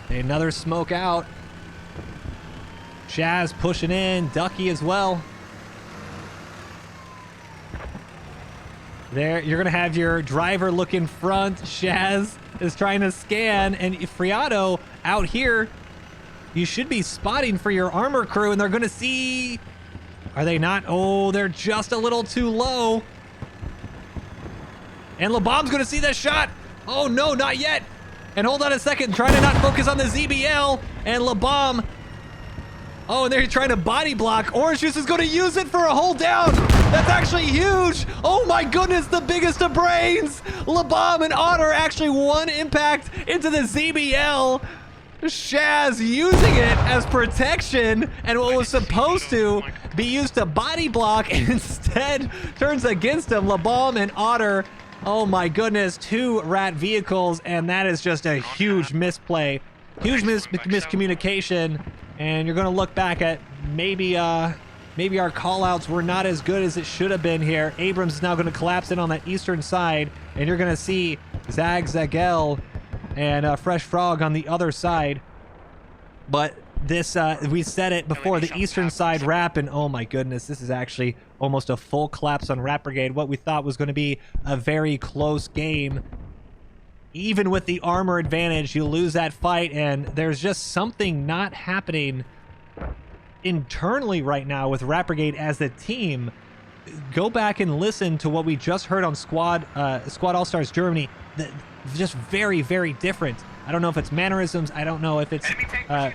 Another smoke out. Shaz pushing in, Ducky as well. There, you're gonna have your driver look in front. Shaz is trying to scan, and Friado out here, you should be spotting for your armor crew, and they're gonna see. Are they not? Oh, they're just a little too low. And LaBomb's gonna see that shot. Oh no, not yet. And hold on a second, trying to not focus on the ZBL, and LaBomb. Oh, and they're trying to body block. Orange Juice is going to use it for a hold down. That's actually huge. Oh my goodness, the biggest of brains. LaBomb and Otter actually one impact into the ZBL. Shaz using it as protection, and what was supposed to be used to body block instead turns against him. LaBomb and Otter, oh my goodness, 2 RaT vehicles, and that is just a huge misplay, huge miscommunication. And you're going to look back at maybe our callouts were not as good as it should have been here. Abrams is now going to collapse in on that eastern side, and you're going to see Zagel and Fresh Frog on the other side. But this, we said it before, the eastern side RaP, and oh my goodness, this is actually almost a full collapse on RaT Brigade. What we thought was going to be a very close game. Even with the armor advantage, you lose that fight, and there's just something not happening internally right now with RaT Brigade as a team. Go back and listen to what we just heard on Squad Allstars Germany. Just very, very different. I don't know if it's mannerisms. I don't know if it's ZBL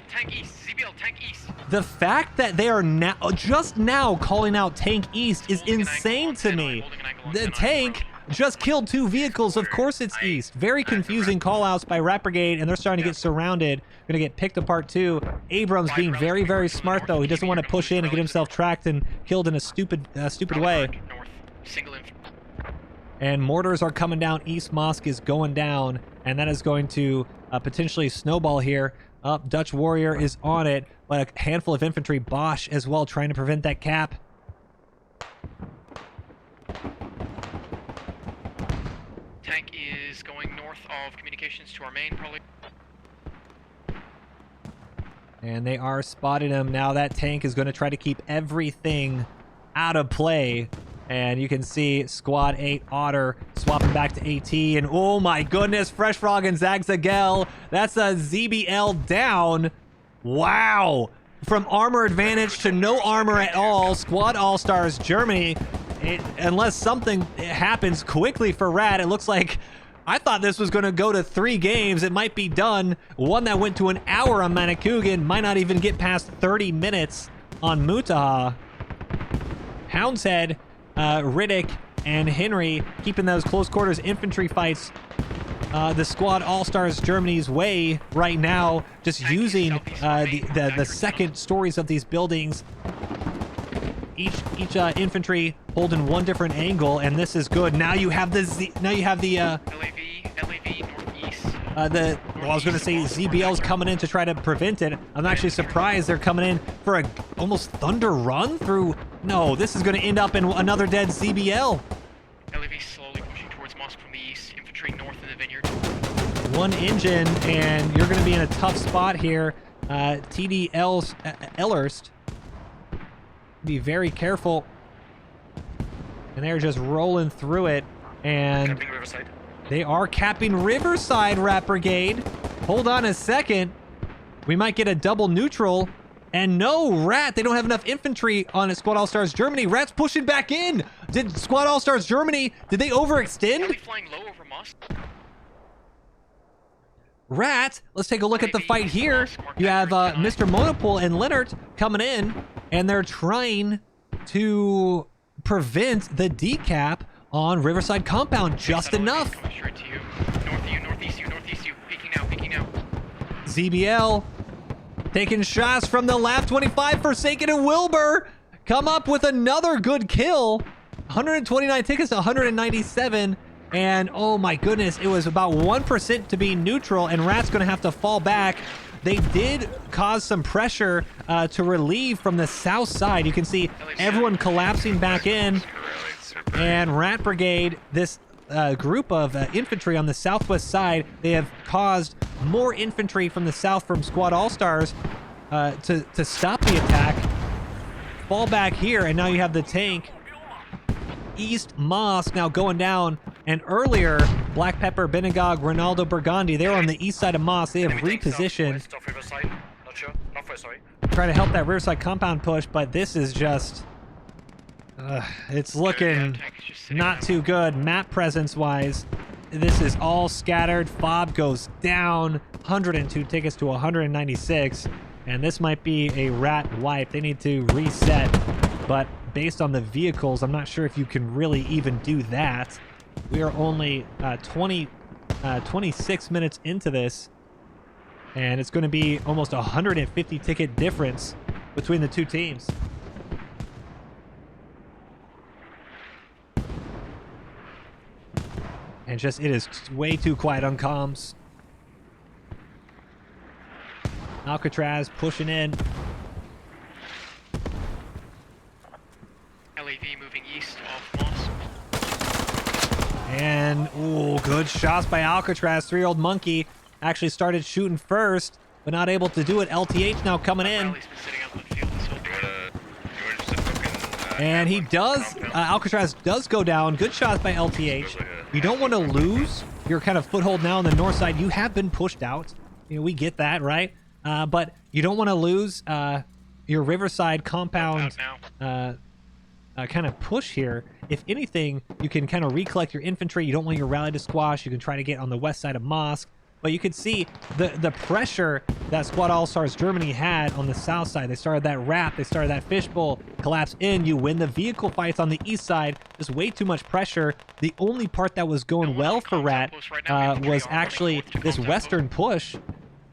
tank east. ZBL tank east. The fact that they are now just now calling out tank east is insane to me. The tank just killed 2 vehicles. Of course it's east. Very confusing callouts by RaT Brigade, and they're starting to get surrounded. Gonna get picked apart too. Abrams being very, very smart though. He doesn't want to push in and get himself tracked and killed in a stupid way. And mortars are coming down. East Mosque is going down, and that is going to potentially snowball here. Up, Dutch Warrior is on it, but a handful of infantry, Bosch as well, trying to prevent that cap. Tank is going north of communications to our main, probably. And they are spotting him. Now that tank is going to try to keep everything out of play. And you can see Squad 8 Otter swapping back to AT. And oh my goodness, Fresh Frog and Zagel. That's a ZBL down. Wow. From armor advantage to no armor at all. Squad Allstars Germany. Unless something happens quickly for RaT, it looks like I thought this was going to go to 3 games. It might be done. One that went to an hour on Manikugan might not even get past 30 minutes on Mutaha. Houndshead, Riddick, and Henry keeping those close quarters infantry fights the Squad Allstars Germany's way right now, just using the second stories of these buildings. Each infantry holding one different angle, and this is good. Now you have the LAV northeast. Well, I was going to say ZBL's coming in to try to prevent it. I'm actually surprised they're coming in for a almost thunder run through. No, this is going to end up in another dead ZBL. LAV slowly pushing towards Mosque from the east. Infantry north in the vineyard. One engine, and you're going to be in a tough spot here. TD Ellerst. Be very careful. And they're just rolling through it. And they are capping Riverside, RaT Brigade. Hold on a second. We might get a double neutral. And no, RaT, they don't have enough infantry on Squad Allstars Germany. RaT's pushing back in. Did Squad Allstars Germany, did they overextend? Flying low over Mosque. RaT, let's take a look at the fight here. You have Mr. Monopole and Leonard coming in, and they're trying to prevent the decap on Riverside Compound just enough. Straight to you. North you, northeast you, northeast you. Peeking out. ZBL taking shots from the lap 25. Forsaken and Wilbur come up with another good kill. 129 tickets to 197. And oh my goodness, it was about 1% to be neutral, and RaT's going to have to fall back. They did cause some pressure to relieve from the south side. You can see everyone collapsing back in. And RaT Brigade, this group of infantry on the southwest side, they have caused more infantry from the south from Squad Allstars to stop the attack. Fall back here, and now you have the tank. East Mosque now going down, and earlier Black Pepper, Benegog, Ronaldo, Burgundy, they were on the east side of Mosque. They have repositioned, trying to help that Riverside compound push, but this is just it's looking not too good map presence wise. This is all scattered. Fob goes down, 102 tickets to 196, and this might be a RaT wipe. They need to reset, but based on the vehicles, I'm not sure if you can really even do that. We are only 26 minutes into this, and it's going to be almost a 150 ticket difference between the two teams. And just, it is way too quiet on comms. Alcatraz pushing in. LAV moving east off Moss. And, ooh, good shots by Alcatraz. 3-year-old Monkey actually started shooting first, but not able to do it. LTH now coming in. And he does, Alcatraz does go down. Good shots by LTH. You don't want to lose your kind of foothold now on the north side. You have been pushed out. You know, we get that, right? But you don't want to lose your Riverside compound kind of push here. If anything, you can kind of recollect your infantry. You don't want your rally to squash. You can try to get on the west side of Mosque. But you can see the pressure that Squad Allstars Germany had on the south side. They started that RaT, they started that fishbowl, collapse in, you win the vehicle fights on the east side. Just way too much pressure. The only part that was going well for RaT was actually this western push.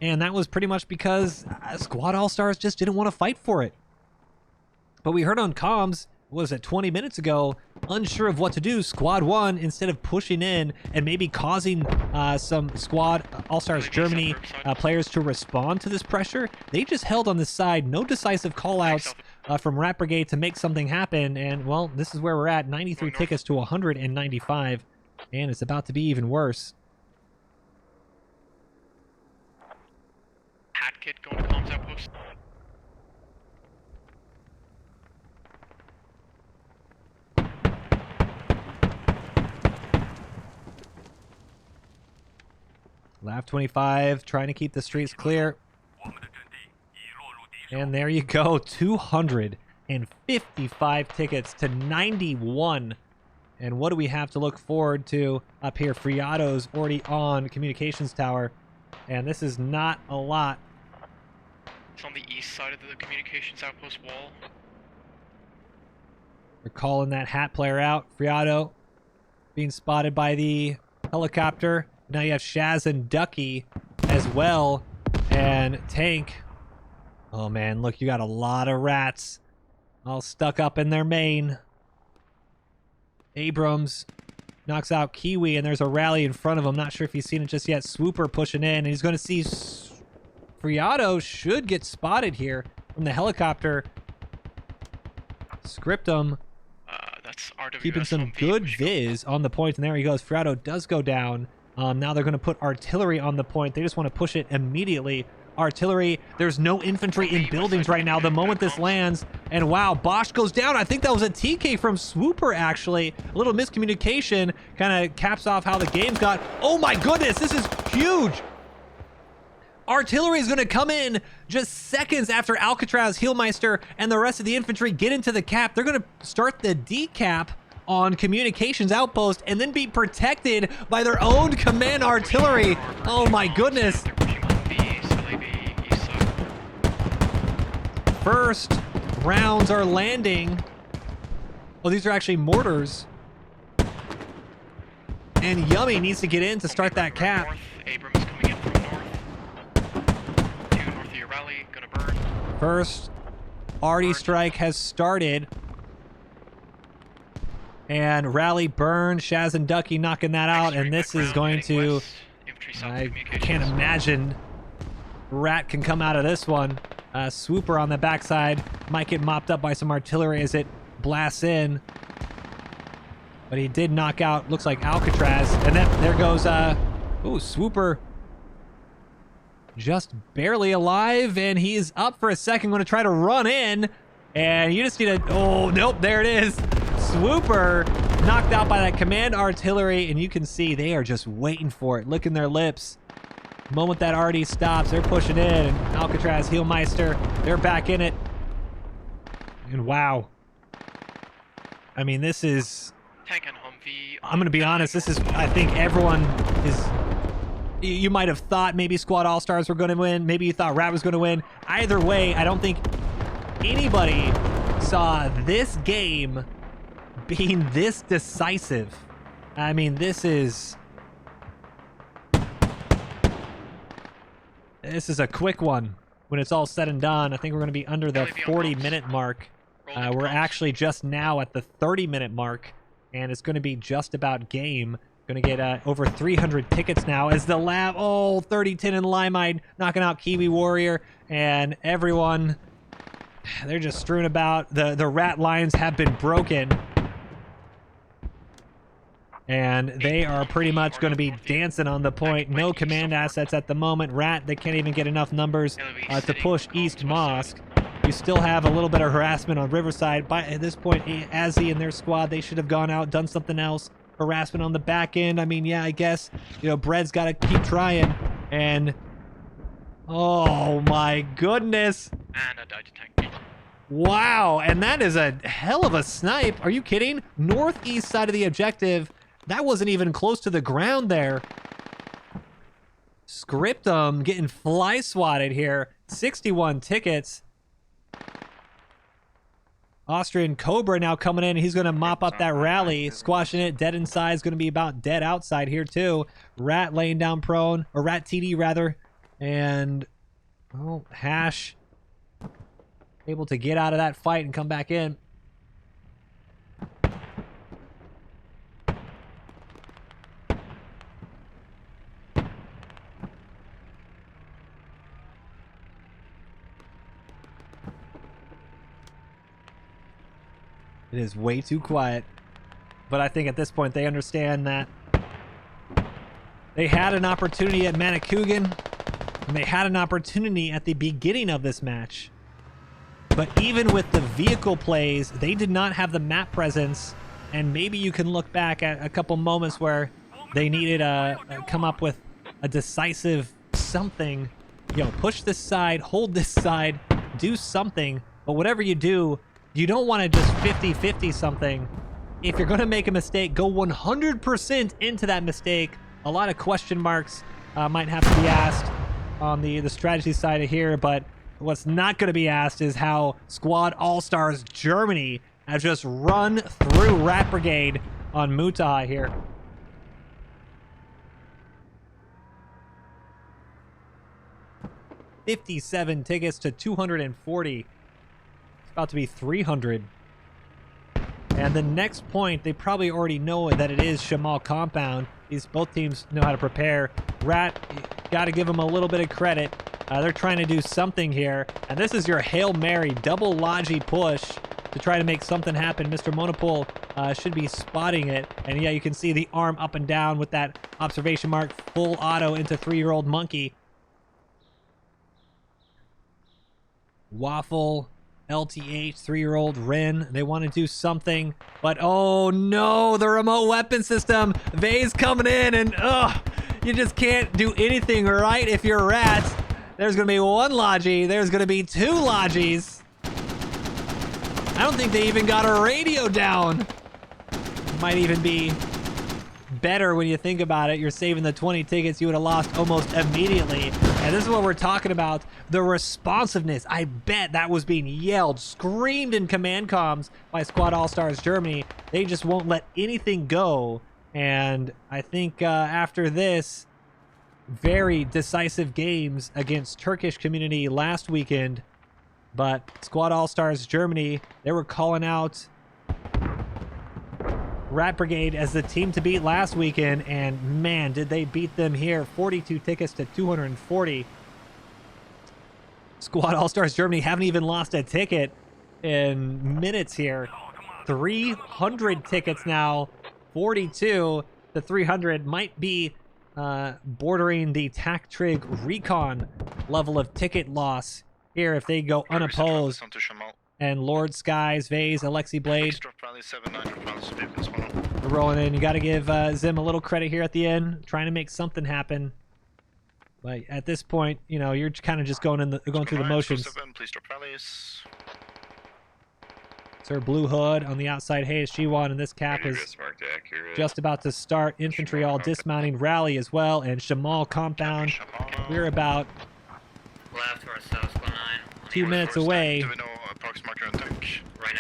And that was pretty much because Squad Allstars just didn't want to fight for it. But we heard on comms, what was it, 20 minutes ago, unsure of what to do. Squad 1, instead of pushing in and maybe causing some Squad Allstars Germany players to respond to this pressure, they just held on this side. No decisive callouts from RaT Brigade to make something happen. And, well, this is where we're at. 93 tickets to 195. And it's about to be even worse. Hat kit going to comms outpost. Lav 25 trying to keep the streets clear. And there you go, 255 tickets to 91. And what do we have to look forward to up here? Friato's already on communications tower, and this is not a lot. It's on the east side of the communications outpost wall. They're calling that hat player out. Friato being spotted by the helicopter. Now you have Shaz and Ducky as well, and Tank. Oh man, look, you got a lot of rats all stuck up in their main. Abrams knocks out Kiwi, and there's a rally in front of him. Not sure if he's seen it just yet. Swooper pushing in, and he's going to see Friato should get spotted here from the helicopter. Scriptum keeping some good viz on the point, and there he goes. Friato does go down. Now they're going to put artillery on the point. They just want to push it immediately. Artillery, there's no infantry in buildings right now the moment this lands. And wow, Bosch goes down. I think that was a TK from Swooper, actually. A little miscommunication kind of caps off how the game's got. Oh my goodness, this is huge. Artillery is going to come in just seconds after Alcatraz, Heelmeister, and the rest of the infantry get into the cap. They're going to start the decap on communications outpost and then be protected by their own command artillery. Oh my goodness. First rounds are landing. Oh, these are actually mortars. And Yummy needs to get in to start that cap. Abrams coming in from north. To north of your rally, gonna burn. First arty strike has started. And rally burn, Shaz and Ducky knocking that out, and this is going to, I can't imagine RaT can come out of this one. Swooper on the backside might get mopped up by some artillery as it blasts in. But he did knock out, looks like Alcatraz, and then there goes, ooh, Swooper just barely alive, and he's up for a second, going to try to run in, and you just need to, oh, nope, there it is. Swooper knocked out by that command artillery, and you can see they are just waiting for it, licking their lips. The moment that arty stops, they're pushing in, and Alcatraz, Heelmeister, they're back in it. And wow. I mean, this is... Tank and Humvee. I'm going to be honest, this is, I think everyone is... You might have thought maybe Squad Allstars were going to win. Maybe you thought RaT was going to win. Either way, I don't think anybody saw this game being this decisive. I mean, this is a quick one when it's all said and done. I think we're going to be under the 40-minute mark. We're actually just now at the 30-minute mark, and it's going to be just about game. Going to get over 300 tickets now as the lab, 30-10 and Limite knocking out Kiwi Warrior, and everyone, they're just strewn about. The RaT lines have been broken, and they are pretty much going to be dancing on the point. No command assets at the moment. RaT, they can't even get enough numbers to push East Mosque. You still have a little bit of harassment on Riverside. At this point, Azzy and their squad, they should have gone out, done something else. Harassment on the back end. I mean, yeah, I guess, you know, Bread's got to keep trying. And, oh my goodness. And I died to tank. Wow, and that is a hell of a snipe. Are you kidding? Northeast side of the objective. That wasn't even close to the ground there. Scriptum getting fly swatted here. 61 tickets. Austrian Cobra now coming in. He's going to mop up that rally. Squashing it. Dead inside is going to be about dead outside here too. RaT laying down prone. Or RaT TD rather. And, oh, Hash able to get out of that fight and come back in. It is way too quiet. But I think at this point they understand that they had an opportunity at Manakugin, and they had an opportunity at the beginning of this match. But even with the vehicle plays, they did not have the map presence, and maybe you can look back at a couple moments where they needed to come up with a decisive something. You know, push this side, hold this side, do something. But whatever you do, you don't want to just 50-50 something. If you're going to make a mistake, go 100% into that mistake. A lot of question marks might have to be asked on the strategy side of here, but what's not going to be asked is how Squad Allstars Germany has just run through RaT Brigade on Mutai here. $57 tickets to 240. About to be 300. And the next point, they probably already know that it is Shamal Compound. Both teams know how to prepare. RaT, got to give them a little bit of credit. They're trying to do something here. And this is your Hail Mary double Logi push to try to make something happen. Mr. Monopole should be spotting it. And yeah, you can see the arm up and down with that observation mark. Full auto into 3-year-old Monkey. Waffle. LTH, 3-year-old Ren, they want to do something, but oh no, the remote weapon system. Vay's coming in, and you just can't do anything right if you're RaT. There's going to be one Logi, there's going to be 2 Logis. I don't think they even got a radio down. Might even be better when you think about it. You're saving the 20 tickets you would have lost almost immediately. And this is what we're talking about. The responsiveness. I bet that was being yelled, screamed in command comms by Squad Allstars Germany. They just won't let anything go. And I think after this, very decisive games against Turkish community last weekend. But Squad Allstars Germany, they were calling out RaT Brigade as the team to beat last weekend, and man, did they beat them here. 42 tickets to 240. Squad Allstars Germany haven't even lost a ticket in minutes here. 300 tickets now. 42 to 300 might be bordering the TAC Trig Recon level of ticket loss here if they go unopposed. And Lord Skies, Vase, Alexi Blade. We're rolling in. You got to give Zim a little credit here at the end, trying to make something happen. But at this point, you know, you're kind of just going through the motions. Sir Blue Hood on the outside. Hey, Shiwan, and this cap is just about to start. Infantry all dismounting. Rally as well, and Shamal Compound. We're about 2 minutes away. Do we know approx marker on tank? Right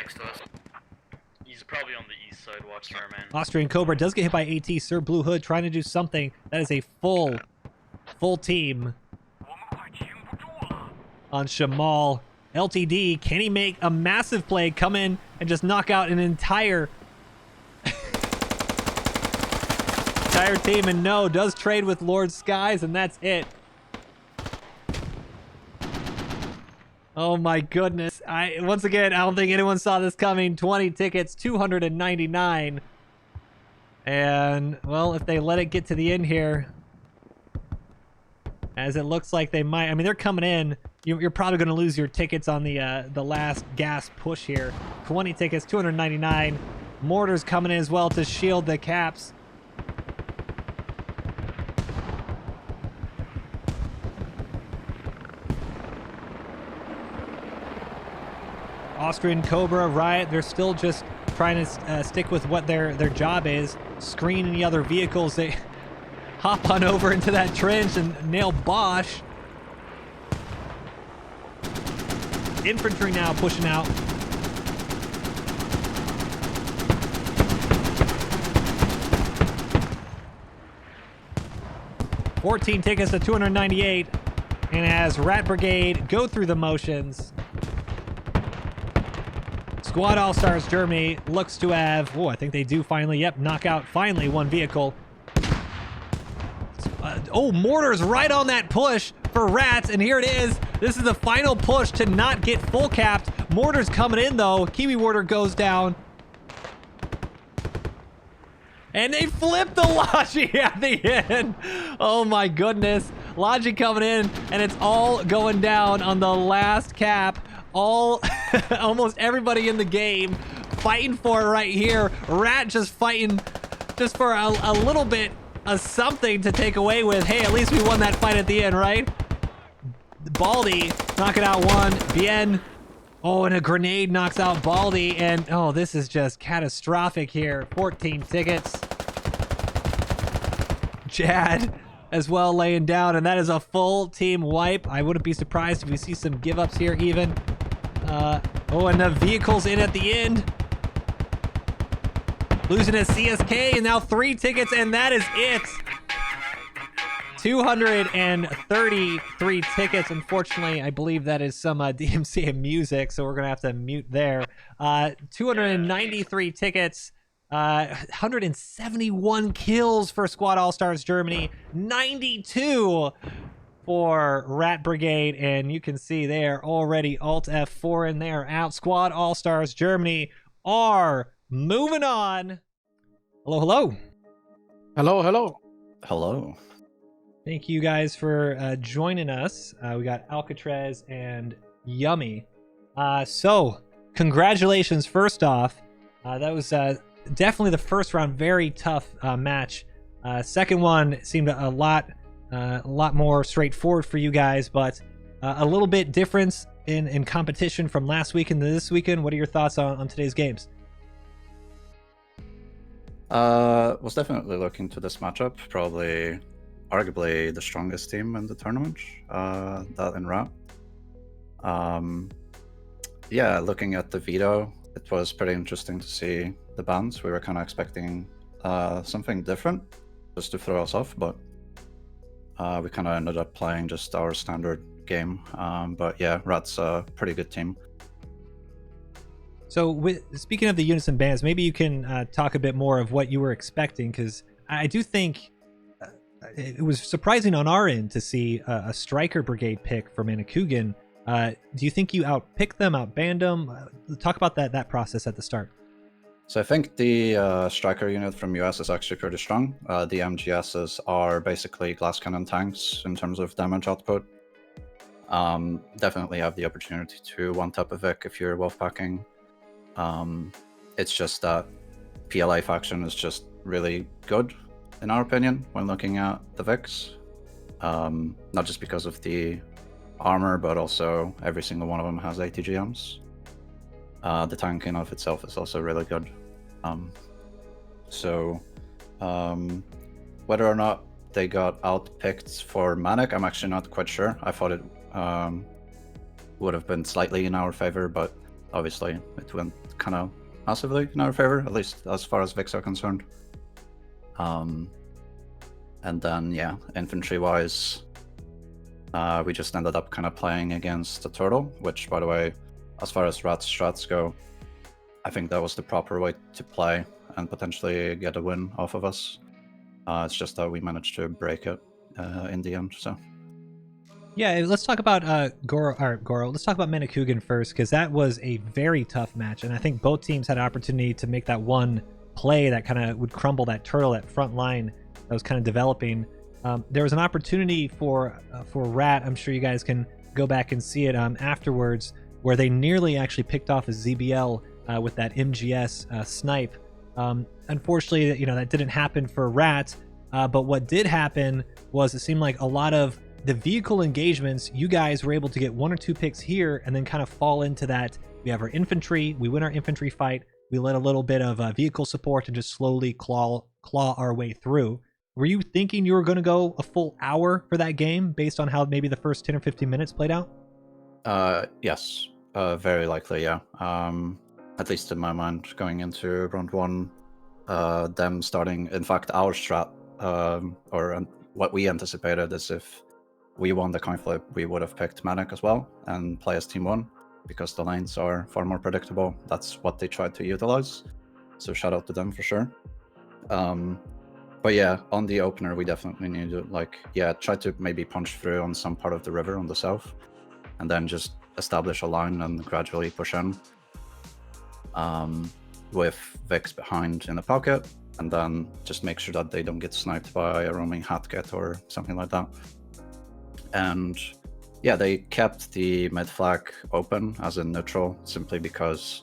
Probably on the east side. Watch there, man. Austrian Cobra does get hit by AT. Sir Blue Hood trying to do something. That is a full team on Shamal. LTD, can he make a massive play, come in and just knock out an entire team? And no, does trade with Lord Skies, and that's it. Oh my goodness. Once again, I don't think anyone saw this coming. 20 tickets, 299. And, well, if they let it get to the end here, as it looks like they might. I mean, they're coming in. You're probably going to lose your tickets on the last gas push here. 20 tickets, 299. Mortars coming in as well to shield the caps. Austrian Cobra, Riot, they're still just trying to stick with what their job is. Screen any other vehicles. They hop on over into that trench and nail Bosch. Infantry now pushing out. $14 tickets to 298. And as RaT Brigade go through the motions, Squad Allstars Germany looks to have, I think they do finally, knock out finally one vehicle. Mortars right on that push for RaT, and here it is. This is the final push to not get full capped. Mortars coming in though. Kiwi Mortar goes down. And they flip the Logi at the end. Oh my goodness. Logi coming in, and it's all going down on the last cap. Almost everybody in the game fighting for it right here. RaT just fighting just for a little bit of something to take away with. Hey, at least we won that fight at the end, right? Baldy knocking out one. Bien. And a grenade knocks out Baldy. And, this is just catastrophic here. 14 tickets. Jad as well laying down. And that is a full team wipe. I wouldn't be surprised if we see some give-ups here even. And the vehicle's in at the end. Losing a CSK, and now 3 tickets, and that is it. 233 tickets. Unfortunately, I believe that is some DMCA music, so we're going to have to mute there. 293 tickets. 171 kills for Squad Allstars Germany. 92 for RaT Brigade, and you can see they are already Alt F4 and they are out. Squad Allstars Germany are moving on. Hello, hello. Hello, hello. Hello. Thank you guys for joining us. We got Alcatraz and Yummy. So, congratulations first off. That was definitely the first round, very tough match. Second one seemed a lot more straightforward for you guys, but a little bit difference in competition from last weekend to this weekend. What are your thoughts on today's games? Was definitely looking to this matchup. Probably, arguably the strongest team in the tournament. That in RaT. Yeah, looking at the veto, it was pretty interesting to see the bans. We were kind of expecting something different, just to throw us off, but we kind of ended up playing just our standard game. But yeah, RaT's a pretty good team. So speaking of the units and bans, maybe you can talk a bit more of what you were expecting, because I do think it was surprising on our end to see a Striker Brigade pick from Anakugan. Do you think you outpicked them, outbanned them? Talk about that process at the start. So I think the Striker unit from US is actually pretty strong. The MGSs are basically glass cannon tanks in terms of damage output. Definitely have the opportunity to one-tap a Vic if you're wolfpacking. It's just that PLA faction is just really good, in our opinion, when looking at the Vics. Not just because of the armor, but also every single one of them has ATGMs. The tank in of itself is also really good. Whether or not they got outpicked for Manic, I'm actually not quite sure. I thought it would have been slightly in our favor, but obviously it went kind of massively in our favor, at least as far as VIX are concerned. And then, yeah, infantry-wise, we just ended up kind of playing against the turtle, which, by the way, as far as RaT strats go, I think that was the proper way to play and potentially get a win off of us. It's just that we managed to break it in the end, so. Yeah, let's talk about Goro. Let's talk about Manikugan first, because that was a very tough match, and I think both teams had an opportunity to make that one play that kind of would crumble that turtle, that front line that was kind of developing. There was an opportunity for RaT. I'm sure you guys can go back and see it afterwards, where they nearly actually picked off a ZBL with that MGS snipe. Unfortunately, you know, that didn't happen for RaT. But what did happen was it seemed like a lot of the vehicle engagements, you guys were able to get 1 or 2 picks here and then kind of fall into that. We have our infantry, we win our infantry fight, we let a little bit of vehicle support and just slowly claw our way through. Were you thinking you were going to go a full hour for that game based on how maybe the first 10 or 15 minutes played out? Yes, very likely, yeah. At least in my mind, going into round 1, them starting, in fact, our strat, or what we anticipated is if we won the coin flip, we would have picked Manic as well and play as Team 1, because the lanes are far more predictable. That's what they tried to utilize, so shout out to them for sure. But yeah, on the opener, we definitely need to, like, yeah, try to maybe punch through on some part of the river on the south, and then just establish a line and gradually push in, with VIX behind in the pocket, and then just make sure that they don't get sniped by a roaming Hatket or something like that. And yeah, they kept the mid flag open as in neutral, simply because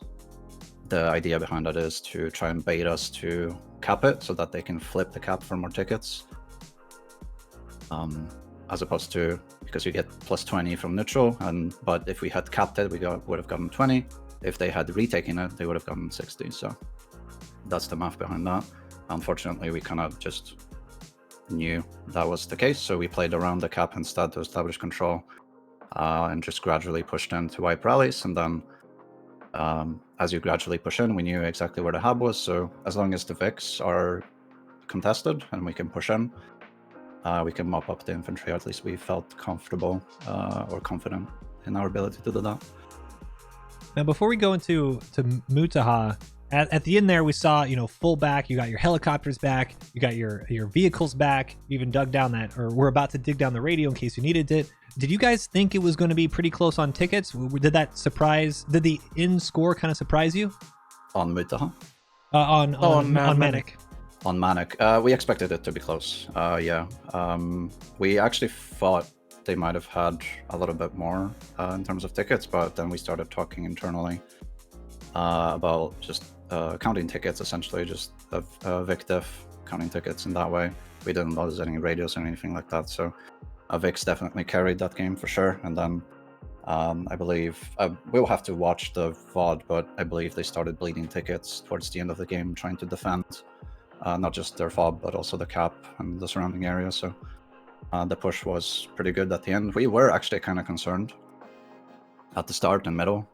the idea behind it is to try and bait us to cap it so that they can flip the cap for more tickets. As opposed to, because you get plus 20 from neutral, but if we had capped it, we would have gotten 20. If they had retaken it, they would have gotten 60. So that's the math behind that. Unfortunately, we kind of just knew that was the case, so we played around the cap instead to establish control, and just gradually pushed in to wipe rallies. And then as you gradually push in, we knew exactly where the hub was, so as long as the VIX are contested and we can push in, we can mop up the infantry. At least we felt comfortable or confident in our ability to do that. Now, before we go into Mutaha, at the end there, we saw, you know, full back. You got your helicopters back. You got your vehicles back. You even dug down that, or we're about to dig down the radio in case you needed it. Did you guys think it was going to be pretty close on tickets? Did did the end score kind of surprise you? On Mutaha? On Manic. On Manic, we expected it to be close. Yeah, we actually thought they might have had a little bit more in terms of tickets, but then we started talking internally about just counting tickets, essentially, just VicDiff counting tickets in that way. We didn't lose any radios or anything like that, so VIX definitely carried that game for sure. And then I believe we'll have to watch the VOD, but I believe they started bleeding tickets towards the end of the game, trying to defend not just their fob, but also the cap and the surrounding area. So the push was pretty good at the end. We were actually kind of concerned at the start and middle.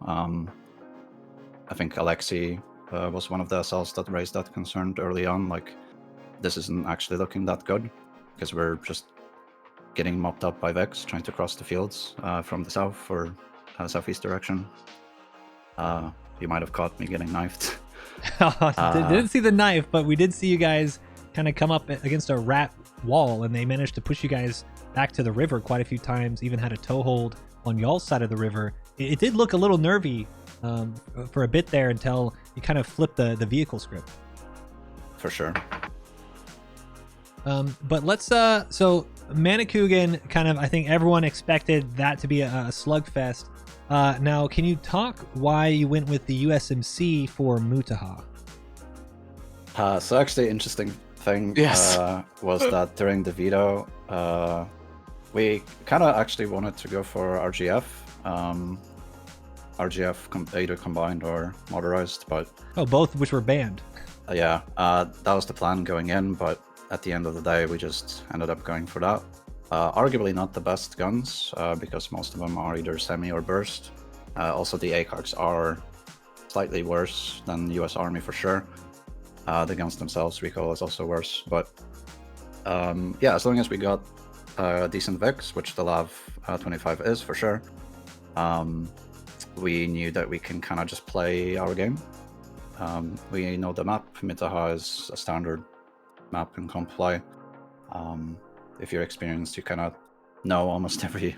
I think Alexei was one of the SLs that raised that concern early on, like, this isn't actually looking that good, because we're just getting mopped up by VIX, trying to cross the fields from the south or southeast direction. You might have caught me getting knifed. Didn't see the knife, but we did see you guys kind of come up against a RaT wall, and they managed to push you guys back to the river quite a few times, even had a toehold on y'all's side of the river. It did look a little nervy for a bit there until you kind of flipped the vehicle script. For sure. But let's so Manikugan, kind of, I think everyone expected that to be a slugfest. Now, can you talk why you went with the USMC for Mutaha? So actually, interesting thing was that during the veto, we kind of actually wanted to go for RGF. RGF either combined or motorized, but both which were banned. Yeah, that was the plan going in, but at the end of the day, we just ended up going for that. Arguably not the best guns, because most of them are either semi or burst. Also, the ACARs are slightly worse than US Army for sure. The guns themselves, recoil is also worse, but yeah, as long as we got decent VIX, which the LAV 25 is for sure, we knew that we can kind of just play our game. We know the map. Mitaha is a standard map in comp play. If you're experienced, you kind of know almost every,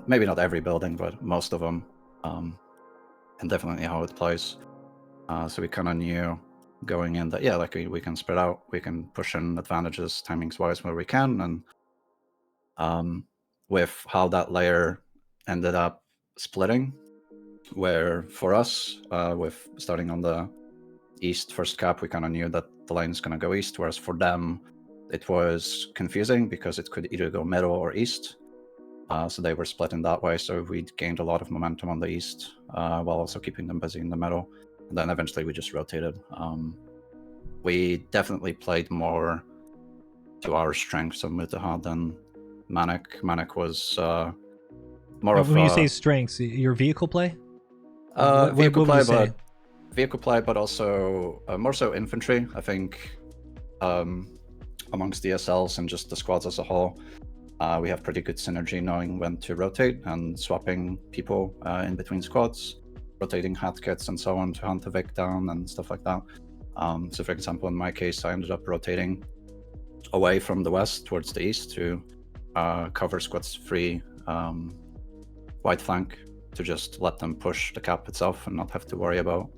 maybe not every building, but most of them, and definitely how it plays. So we kind of knew going in that, yeah, like we can spread out, we can push in advantages timings wise where we can, and with how that layer ended up splitting, where for us, with starting on the east first cap, we kind of knew that the line is going to go east, whereas for them it was confusing because it could either go middle or east. So they were split in that way, so we gained a lot of momentum on the east while also keeping them busy in the middle. And then eventually we just rotated. We definitely played more to our strengths of Mutaha than Manic. Manic was more of when you say strengths, your vehicle play? Vehicle play, but also more so infantry. I think amongst DSLs and just the squads as a whole, we have pretty good synergy knowing when to rotate and swapping people in between squads, rotating hat kits and so on to hunt the Vic down and stuff like that. So for example, in my case, I ended up rotating away from the west towards the east to cover squads free wide flank, to just let them push the cap itself and not have to worry about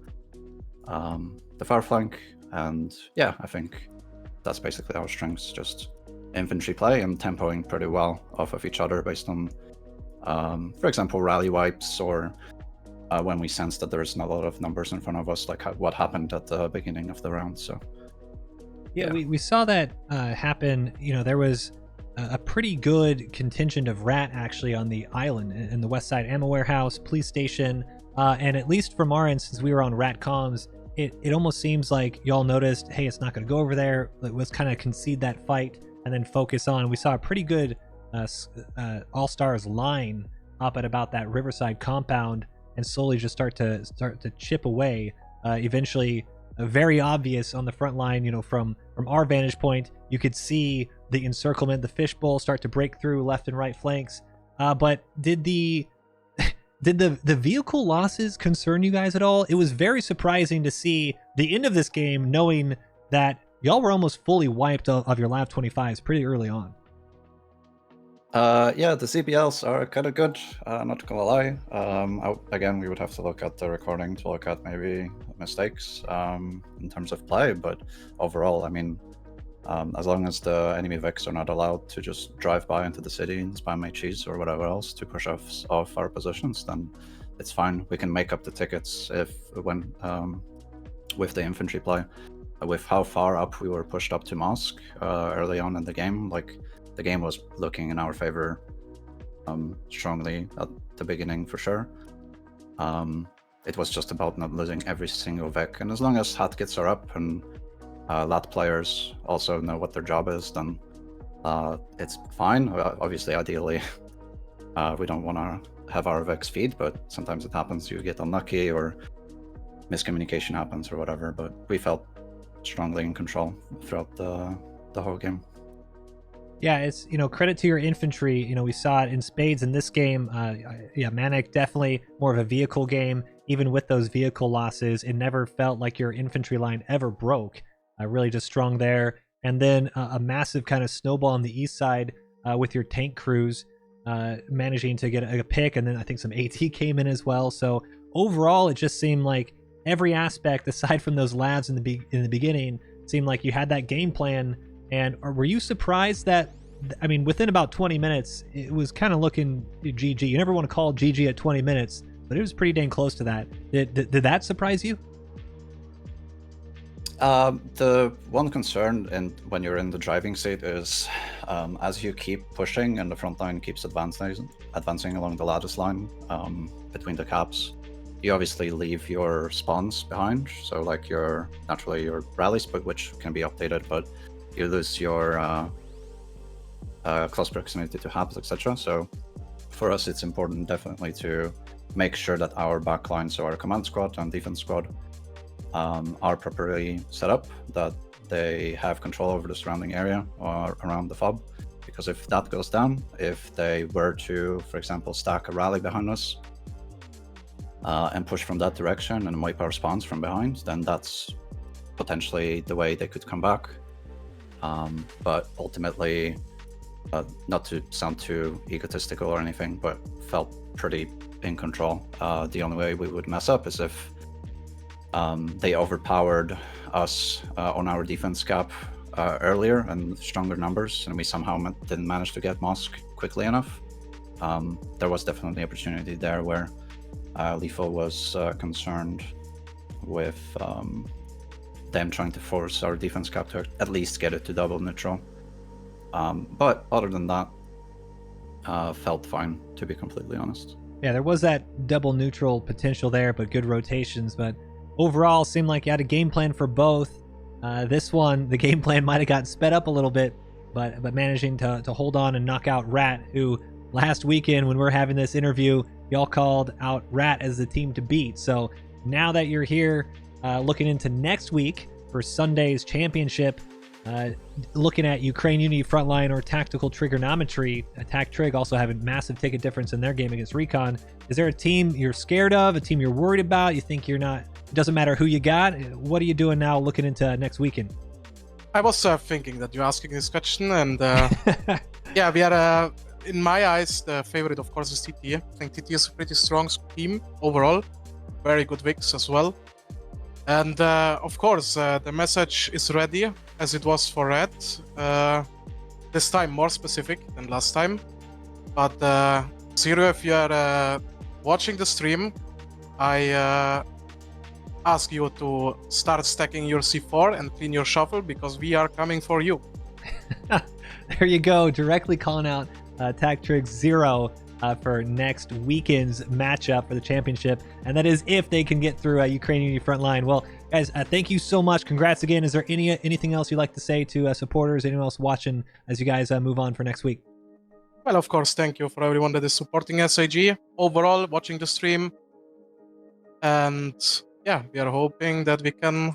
the far flank. And yeah, I think that's basically our strengths, just infantry play and tempoing pretty well off of each other based on, for example, rally wipes, or when we sense that there's not a lot of numbers in front of us, like what happened at the beginning of the round. So yeah. We saw that happen. You know, there was a pretty good contingent of RaT actually on the island in the west side ammo warehouse, police station, and at least from our end, since we were on RaT comms, it almost seems like y'all noticed, hey, it's not going to go over there. Let's kind of concede that fight and then focus on. We saw a pretty good All-Stars line up at about that Riverside compound and slowly just start to chip away. Eventually, very obvious on the front line, you know, from our vantage point, you could see the encirclement, the fishbowl start to break through left and right flanks. But did the vehicle losses concern you guys at all? It was very surprising to see the end of this game knowing that y'all were almost fully wiped of your LAV 25s pretty early on. Yeah, the CBLs are kind of good, not gonna lie. Again, we would have to look at the recording to look at maybe mistakes in terms of play, but overall, I mean, as long as the enemy Vics are not allowed to just drive by into the city and spam HEs or whatever else to push us off our positions, then it's fine. We can make up the tickets when with the infantry play. With how far up we were pushed up to mosque early on in the game, like the game was looking in our favor strongly at the beginning for sure. It was just about not losing every single Vic, and as long as hat kits are up and LAT players also know what their job is, then it's fine. Obviously, ideally, we don't want to have our Vics feed, but sometimes it happens. You get unlucky or miscommunication happens or whatever, but we felt strongly in control throughout the whole game. Yeah, it's, you know, credit to your infantry. You know, we saw it in spades in this game. Yeah, Manic definitely more of a vehicle game. Even with those vehicle losses, it never felt like your infantry line ever broke. Really just strong there. And then a massive kind of snowball on the east side with your tank crews managing to get a pick, and then I think some AT came in as well. So overall, it just seemed like every aspect, aside from those labs in the beginning, seemed like you had that game plan. And were you surprised that, I mean, within about 20 minutes, it was kind of looking GG. You never want to call GG at 20 minutes, but it was pretty dang close to that. Did that surprise you? The one concern when you're in the driving seat is as you keep pushing and the front line keeps advancing along the lattice line between the caps, you obviously leave your spawns behind. So like naturally your rallies, but which can be updated, but you lose your close proximity to hubs, etc. So for us, it's important definitely to make sure that our backline, so our command squad and defense squad, are properly set up, that they have control over the surrounding area or around the fob. Because if that goes down, if they were to, for example, stack a rally behind us and push from that direction and wipe our spawns from behind, then that's potentially the way they could come back. But ultimately, not to sound too egotistical or anything, but felt pretty in control. The only way we would mess up is if they overpowered us on our defense gap earlier and stronger numbers, and we somehow didn't manage to get Mosque quickly enough. There was definitely opportunity there where LaFlash was concerned with them trying to force our defense gap to at least get it to double neutral. But other than that, felt fine, to be completely honest. Yeah, there was that double neutral potential there, but good rotations. But overall, seemed like you had a game plan for both. This one, the game plan might have gotten sped up a little bit, but managing to hold on and knock out RaT, who last weekend when we were having this interview, y'all called out RaT as the team to beat. So now that you're here, looking into next week for Sunday's championship, looking at Ukraine Unity Frontline or Tactical Trigonometry, Attack Trig also having massive ticket difference in their game against Recon. Is there a team you're scared of, a team you're worried about? You think you're not, it doesn't matter who you got? What are you doing now looking into next weekend? I was thinking that you're asking this question, and yeah, we are, in my eyes, the favorite, of course, is TT. I think TT is a pretty strong team overall, very good Vix as well. And of course, the message is ready, as it was for RaT. This time more specific than last time. But Zero, if you are watching the stream, I ask you to start stacking your C4 and clean your shuffle, because we are coming for you. There you go, directly calling out Attack Trig Zero for next weekend's matchup for the championship, and that is if they can get through Ukraine Unity Frontline. Well, guys, thank you so much. Congrats again. Is there anything else you'd like to say to supporters, anyone else watching as you guys move on for next week? Well, of course, thank you for everyone that is supporting SIG overall, watching the stream. And yeah, we are hoping that we can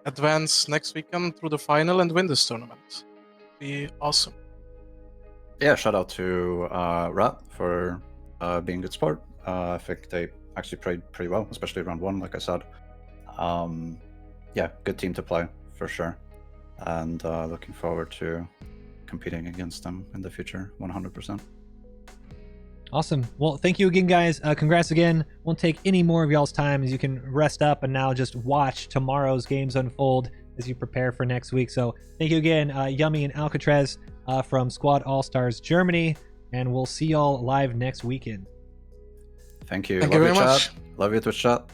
advance next weekend through the final and win this tournament. Be awesome. Yeah, shout out to RaT for being good sport. I think they actually played pretty well, especially round one, like I said. Yeah, good team to play, for sure. And looking forward to competing against them in the future, 100%. Awesome. Well, thank you again, guys. Congrats again. Won't take any more of y'all's time, as you can rest up and now just watch tomorrow's games unfold as you prepare for next week. So thank you again, Yummy and Alcatraz from Squad Allstars Germany, and we'll see y'all live next weekend. Thank you. Thank you very much. Love you, Twitch chat.